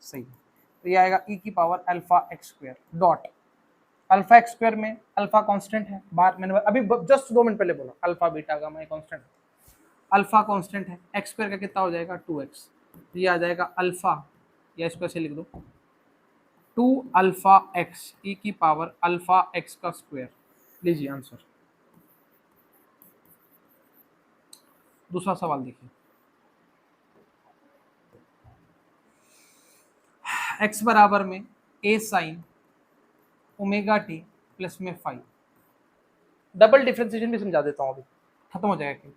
सही, तो ये आएगा e की power alpha x square dot alpha x square में अल्फा कांस्टेंट है, बाहर मैंने अभी जस्ट 2 मिनट पहले बोला, alpha beta gamma constant, alpha constant है, एक्स स्क्वायर का कितना हो जाएगा 2x, ये आ जाएगा अल्फा, या इसको ऐसे लिख दो 2 अल्फा एक्स ई की पावर अल्फा एक्स का स्क्वायर। लीजिए आंसर। दूसरा सवाल देखिए, x बराबर में a sine omega T plus में 5, डबल डिफ्रेंसिएशन भी समझा देता हूँ, अभी खत्म हो जाएगा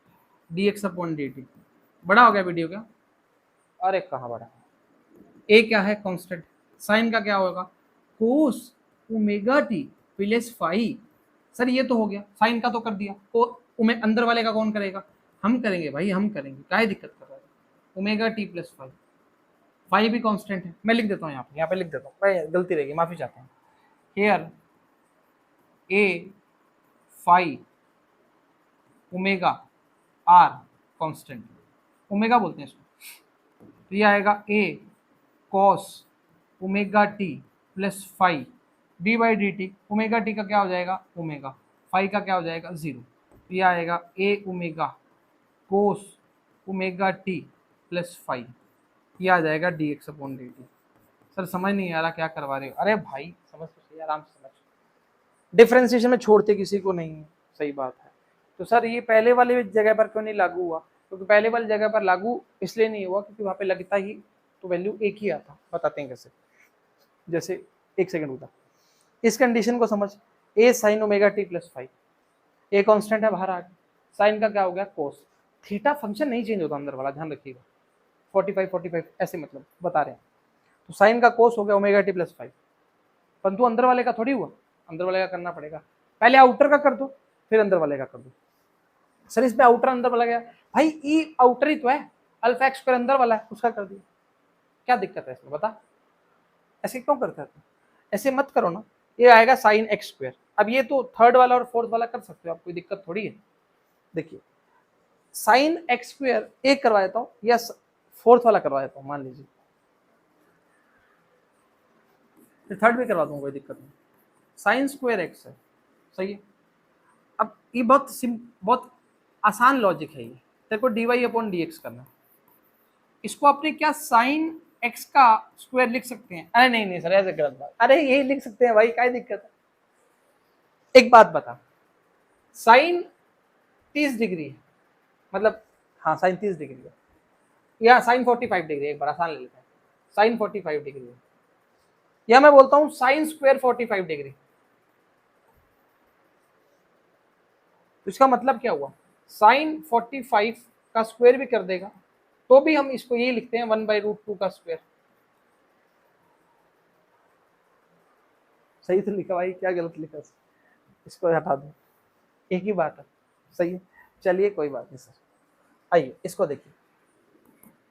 D x upon D T. बड़ा हो गया वीडियो क्या, अरे कहाँ बड़ा, a क्या है कांस्टेंट, साइन का क्या होगा कोस ओमेगा टी प्लस 5। सर ये तो हो गया, साइन का तो कर दिया, तो अंदर वाले का कौन करेगा, हम करेंगे भाई, हम करेंगे, क्या दिक्कत कर रहा है, ओमेगा टी प्लस 5, 5 भी कांस्टेंट है, मैं लिख देता हूँ यहाँ पे लिख देता हूँ, भाई गलती रहेगी, माफी चाहता हूँ। Here a 5 omega are constant, omega बोलते हैं इसको, तो ये आएगा a cos omega T plus 5 d by D t, omega t का क्या हो जाएगा ओमेगा, 5 का क्या हो जाएगा 0, तो ये आएगा a omega cos omega T plus 5, ये आ जाएगा D x upon D T. Sir समझ नहीं आ रहा क्या करवा रहे हो, अरे भाई समझ तो सही, आराम से समझ, डिफरेंशिएशन में छोड़ते किसी को नहीं है, सही बात है। तो सर ये पहले वाली जगह पर क्यों नहीं लागू हुआ, क्योंकि पहले वाली जगह पर लागू इसलिए नहीं हुआ क्योंकि वहाँ पे लगता ही तो वैल्यू एक ही आता, बताते हैं कैसे। जैसे एक सेकंड होता, इस कंडीशन को समझ, A sine omega T plus 5, A constant है बाहर आ गया, साइन का क्या हो गया कोस, थीटा फंक्शन नहीं चेंज होता अंदर वाला, ध्यान रखिएगा, 45 ऐसे मतलब बता रहे हैं, तो साइन का कोस हो गया ओमेगा टी प्लस 5, परंतु अंदर वाले का थोड़ी हुआ, अंदर वाले का करना पड़ेगा, पहले आउटर का कर दो फिर अंदर वाले का कर दो। सर इसमें आउटर अंदर वाला गया, भाई ई आउटर ही तो है, अल्फा एक्स स्क्वायर अंदर वाला है, उसका कर दिया, क्या दिक्कत है इसमें बता, ऐसे क्यों करता है, ऐसे मत करो ना, ये आएगा साइन एक्स स्क्वायर। अब ये तो थर्ड वाला और फोर्थ वाला कर सकते हो आप, कोई दिक्कत थोड़ी है। देखिए साइन एक्स स्क्वायर एक करवा देता हूँ या फोर्थ वाला करवा देता हूँ, मान लीजिए फिर थर्ड भी करवा दूंगा, कोई दिक्कत नहीं, साइन स्क्वायर एक्स है, सही है। अब ये बहुत आसान लॉजिक है, ये तेरे को d y upon d x करना, इसको अपने क्या साइन एक्स का स्क्वायर लिख सकते हैं, अरे नहीं सर ऐसे गलत बात, अरे यही लिख सकते हैं भाई, क्या दिक्कत है। एक बात बता, साइन 30 डिग्री है, मतलब हाँ साइन 30 डिग्री है, या साइन 45 डिग्री, एक बार आसान ले लेते हैं, साइन 45 डिग्री है, या मैं बोलता हूं साइन स्क्वायर 45 डिग्री, तो इसका मतलब क्या हुआ, साइन 45 का स्क्वायर भी कर देगा तो भी हम इसको ये लिखते हैं 1/√2 का स्क्वायर, सही तो लिखा भाई, क्या गलत लिखा, इसको हटा दो, एक ही बात है, सही है। चलिए कोई बात नहीं सर, आइए इसको देखिए,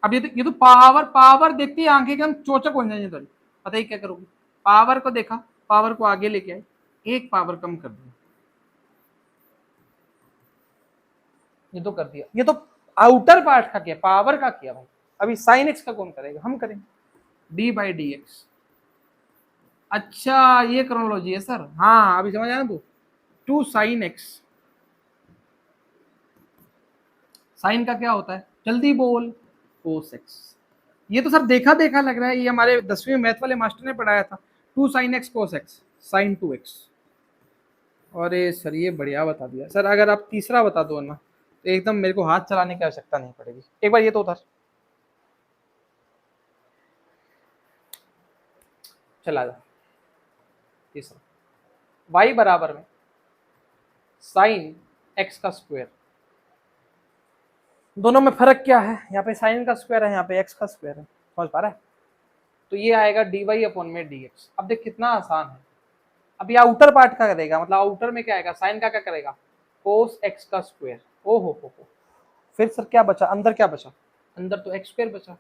अब ये तो पावर देखती है आंखें के हम चोचक हो जाएंगे, तो पता ही क्या करोगे, पावर को देखा, पावर को आगे लेके आए, एक पावर कम कर दिया, ये तो कर दिया, ये तो आउटर पार्ट का किया, पावर का किया भाई, अभी साइन एक्स का कौन करेगा, हम करेंगे, डी बाई डी एक्स। अच्छा ये क्रोनोलॉजी है सर, हाँ अभी समझ आया ना तू, 2 साइन एक्स, साइन का क्या होता है जल्दी बोल, कोस एक्स, ये तो सर देखा देखा लग रहा है, ये हमारे 10वीं मैथ वाले मास्टर ने पढ़ाया था, 2 sine x cos x sine 2x। अरे सर ये बढ़िया बता दिया सर, अगर आप तीसरा बता दो ना तो एकदम मेरे को हाथ चलाने की आवश्यकता नहीं पड़ेगी, एक बार ये तो उधर चला जा, तीसरा y बराबर में साइन x का स्क्वायर, दोनों में फर्क क्या है, यहाँ पे साइन का स्क्वायर है, यहाँ पे एक्स का स्क्वायर है, समझ पा रहा है। तो ये आएगा dy अपॉन में dx। अब देख कितना आसान है। अब ये आउटर पार्ट का करेगा, मतलब आउटर में क्या आएगा, साइन का क्या करेगा, कोस एक्स का स्क्वायर। ओ हो, फिर सर क्या बचा, अंदर क्या बचा, अंदर तो एक्स स्क्वायर बचा,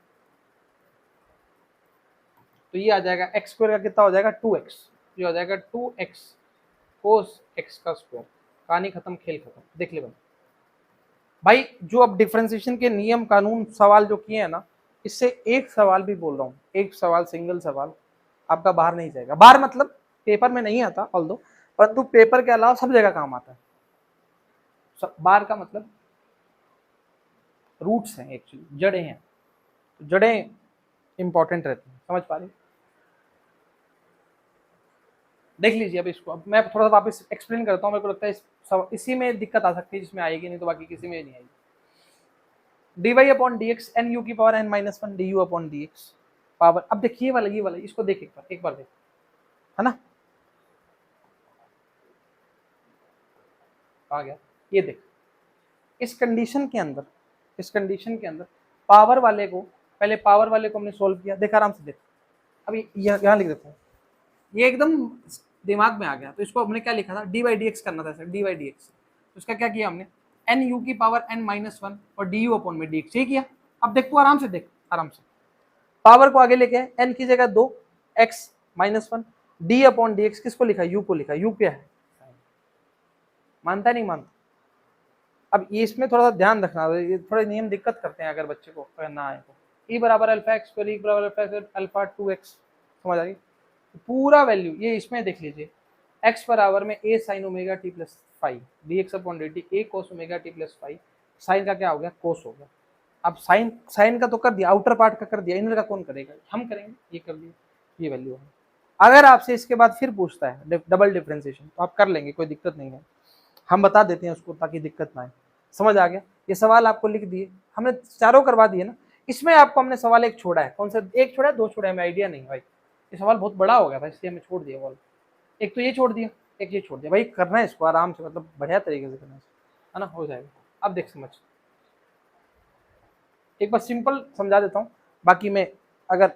तो ये आ जाएगा एक्स स्क्वायर का कितना हो जाएगा 2x, ये हो जाएगा 2x कोस एक्स का स्क्वायर। कहानी खत्म, खेल खत्म। देख ले भाई, जो अब डिफरेंशिएशन के नियम कानून सवाल जो किए हैं ना, इससे एक सवाल भी बोल रहा हूँ, एक सवाल, सिंगल सवाल आपका बाहर नहीं जाएगा। बाहर मतलब पेपर में नहीं आता ऑल्दो, परंतु पेपर के अलावा सब जगह काम आता है। बाहर का मतलब रूट्स हैं, एक्चुअली जड़ें हैं, तो जड़ें इंपॉर्टेंट रहती हैं, समझ पा रहे। देख लीजिए अब इसको, अब मैं थोड़ा सा वापस एक्सप्लेन करता हूँ। मेरे को लगता है इसी में दिक्कत आ सकती है, जिसमें आएगी, नहीं तो बाकी किसी में नहीं आएगी। dy upon dx n u की power n minus one du upon dx power. अब देखिए ये वाला इसको देख एक बार देख, है ना, आ गया। ये देख, इस कंडीशन के अंदर पावर वाले को, पहले पावर वाले को हमने सोल्व किया, देख आराम से देख। अभी यहाँ लिख देता हूँ, ये एकदम दिमाग में आ गया। तो इसको हमने क्या लिखा था, dy dx करना था सर, dy dx। तो इसका क्या किया हमने, n u की पावर n माइनस वन और du अपॉन में dx, ये किया। अब देख, तू आराम से देख, आराम से पावर को आगे लेके आए, n की जगह 2 x minus one, d upon dx किसको लिखा, u को लिखा। u क्या है, मानता नहीं मानता। अब ये इसमें थोड़ा सा ध्यान रखना, ये थोड़े नियम दिक्कत करते हैं अगर बच्चे को अगर ना आए तो। e बराबर अल्फा एक्स स्क्वायर, e बराबर अल्फा 2x, समझ आ गई। पूरा वैल्यू ये इसमें देख लीजिए, x बराबर में a sine omega T plus five dx upon dt, a cos omega T plus five, sine का क्या हो गया, कोस हो गया। अब साइन का तो कर दिया, आउटर पार्ट का कर दिया, इनर का कौन करेगा, हम करेंगे। ये कर दिया, ये वैल्यू है। अगर आपसे इसके बाद फिर पूछता है डबल डिफरेंशिएशन, तो आप कर लेंगे, कोई दिक्कत नहीं है, हम बता देते हैं उसको ताकि दिक्कत ना आए। समझ आ गया। ये सवाल आपको लिख दिए हमने, चारों करवा दिए ना। इसमें आपको हमने सवाल एक छोड़ा है, कौन सा एक छोड़ा है, दो छोड़ा है, हमें आइडिया नहीं भाई, ये सवाल बहुत बड़ा हो गया था इसलिए हमें छोड़ दिया बॉल। एक तो ये छोड़ दिया, एक ये छोड़ दिया भाई। करना है इसको आराम से, मतलब बढ़िया तरीके से करना है ना, हो जाएगा। अब देख समझ, एक बार सिंपल समझा देता हूँ, बाकी मैं अगर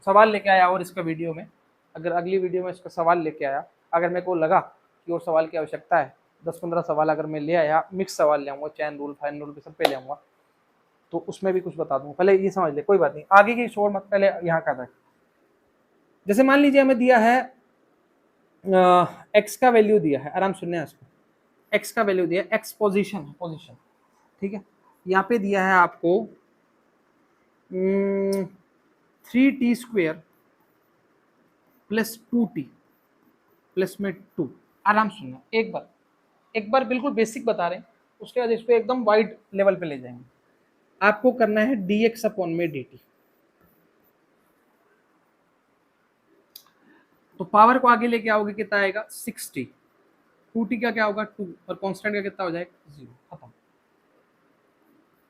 सवाल लेके आया और इसका वीडियो में, अगर अगली वीडियो में इसका सवाल लेके आया, अगर मेरे को लगा कि और सवाल की आवश्यकता है, 10-15 सवाल अगर मैं ले आया, मिक्स सवाल ले आऊँगा, चैन रूल फाइन रूल पे सब पे ले आऊँगा, तो उसमें भी कुछ बता दूंगा। पहले ये समझ ले, कोई बात नहीं, आगे की छोड़ मत, पहले यहाँ का था। जैसे मान लीजिए हमें दिया है एक्स का वैल्यू दिया है, आराम सुनने इसको, एक्स का वैल्यू दिया, एक्स पोजीशन, ठीक है। यहाँ पे दिया है आपको 3t square plus 2t plus में 2। आराम सुनना, एक बार बिल्कुल बेसिक बता रहे हैं, उसके बाद इसको एकदम वाइड लेवल पे ले जाएंगे। आपको करना है dx अपॉन में dt, तो पावर को आगे लेके आओगे, कितना आएगा 60, 2t का क्या होगा 2 और कांस्टेंट का कितना हो जाएगा 0, खत्म।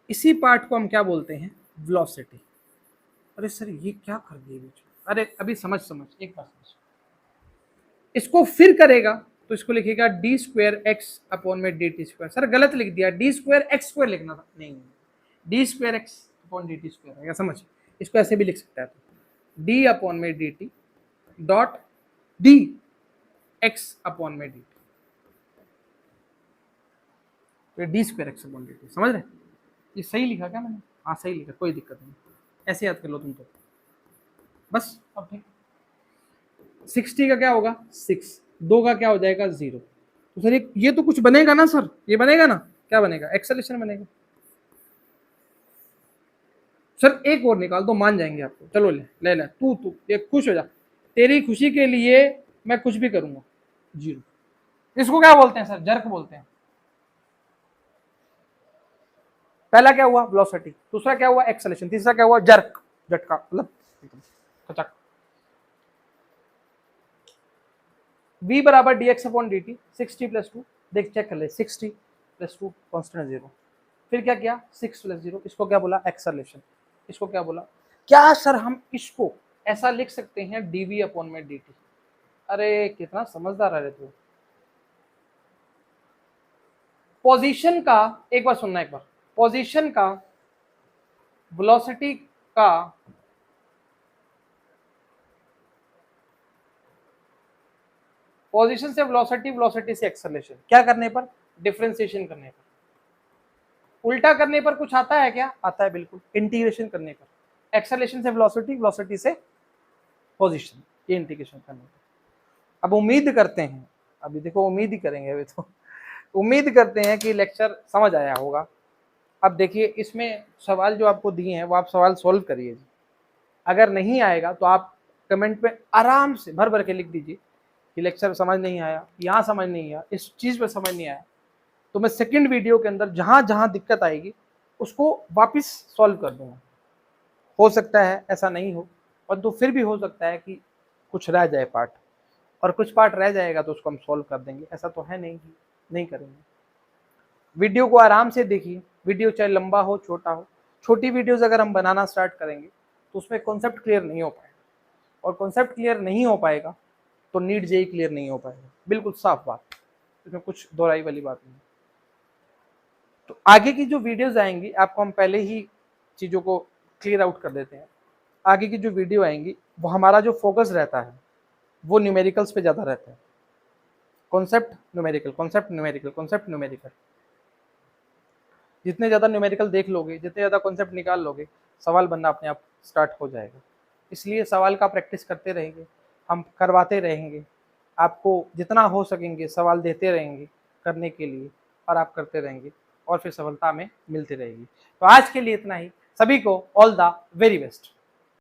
इसी पार्ट को हम क्या बोलते हैं, वेलोसिटी। अरे सर ये क्या कर दिए बीच में, अरे अभी समझ एक बार समझ। इसको फिर करेगा तो इसको लिखेगा डी स्क्वायर एक्स अपॉन में डी टी स्क्वायर। सर गलत लिख दिया, डी स्क्वायर एक्स स्क्वायर लिखना था, नहीं, D square x upon D T square है, समझ। इसको ऐसे भी लिख सकता है, तो डी अपॉन में D T dot D x upon में डी टी, तो D square x upon D T, समझ रहे। ये सही लिखा क्या मैंने, हाँ सही लिखा, कोई दिक्कत नहीं, ऐसे याद कर लो तुम तो बस। अब ठीक, 60 का क्या होगा 6, 2 का क्या हो जाएगा 0। तो सर ये तो कुछ बनेगा ना सर, ये बनेगा ना, क्या बनेगा, एक्सेलेरेशन बनेगा। सर एक और निकाल दो, मान जाएंगे आपको, चलो ले ले तू ये खुश हो जा, तेरी खुशी के लिए मैं कुछ भी करूंगा। 0, इसको क्या बोलते हैं सर, जर्क बोलते हैं। पहला क्या हुआ वेलोसिटी, दूसरा क्या हुआ एक्सेलेरेशन, तीसरा क्या हुआ जर्क, झटका, मतलब खचक। v बराबर dx अपॉन dt, 60 प्लस 2, देख चेक कर ले, 60 प्लस 2 कॉन्स्टेंट 0, फिर क्या किया 6 प्लस 0, इसको क्या बोला एक्सेलरेशन, इसको क्या बोला। क्या सर हम इसको ऐसा लिख सकते हैं dv अपॉन में dt। अरे कितना समझदार है तू। पोजीशन का एक बार सुनना, एक बार पोजीशन का वेलोसिटी का पोजीशन से वेलोसिटी, वेलोसिटी से एक्सेलरेशन, क्या करने पर? डिफरेंशिएशन करने पर। उल्टा करने पर कुछ आता है क्या? आता है बिल्कुल, इंटीग्रेशन करने पर। एक्सेलरेशन से वेलोसिटी, वेलोसिटी से पोजीशन, ये इंटीग्रेशन करने पर। अब उम्मीद करते हैं, अभी देखो उम्मीद ही करेंगे अभी तो उम्मीद करते हैं कि लेक्चर समझ आया होगा। अब देखिए इसमें सवाल जो आपको दिए हैं वो आप सवाल सॉल्व करिए जी। अगर नहीं आएगा तो आप कमेंट पे आराम से भर भर के लिख दीजिए कि लेक्चर समझ नहीं आया, यहाँ समझ नहीं आया, इस चीज़ पे समझ नहीं आया, तो मैं सेकंड वीडियो के अंदर जहाँ जहाँ दिक्कत आएगी उसको वापस सॉल्व कर दूंगा। हो सकता है ऐसा नहीं हो, परंतु फिर भी हो सकता है कि कुछ रह जाए पार्ट, और कुछ पार्ट रह जाएगा तो उसको हम सॉल्व कर देंगे। ऐसा तो है नहीं कि नहीं करेंगे। वीडियो को आराम से देखिए, वीडियो चाहे लंबा हो छोटा हो। छोटी वीडियोस अगर हम बनाना स्टार्ट करेंगे तो उसमें कॉन्सेप्ट क्लियर नहीं हो पाएगा, और कॉन्सेप्ट क्लियर नहीं हो पाएगा तो नीट जेई क्लियर नहीं हो पाएगा। बिल्कुल साफ बात, इसमें कुछ दोहराई वाली बात नहीं। तो आगे की जो वीडियोस आएंगी आपको हम पहले ही चीज़ों को क्लियर आउट कर देते हैं। आगे की जो वीडियो आएंगी वो हमारा जो फोकस रहता है वो न्यूमेरिकल्स पे ज़्यादा रहता है। Concept numerical, concept numerical, concept numerical. जितने ज़्यादा न्यूमेरिकल देख लोगे, जितने ज़्यादा कॉन्सेप्ट निकाल लोगे, सवाल बनना अपने आप स्टार्ट हो जाएगा। इसलिए सवाल का प्रैक्टिस करते रहेंगे, हम करवाते रहेंगे, आपको जितना हो सकेंगे सवाल देते रहेंगे करने के लिए, और आप करते रहेंगे और फिर सफलता में मिलती रहेगी। तो आज के लिए इतना ही। सभी को ऑल द वेरी बेस्ट।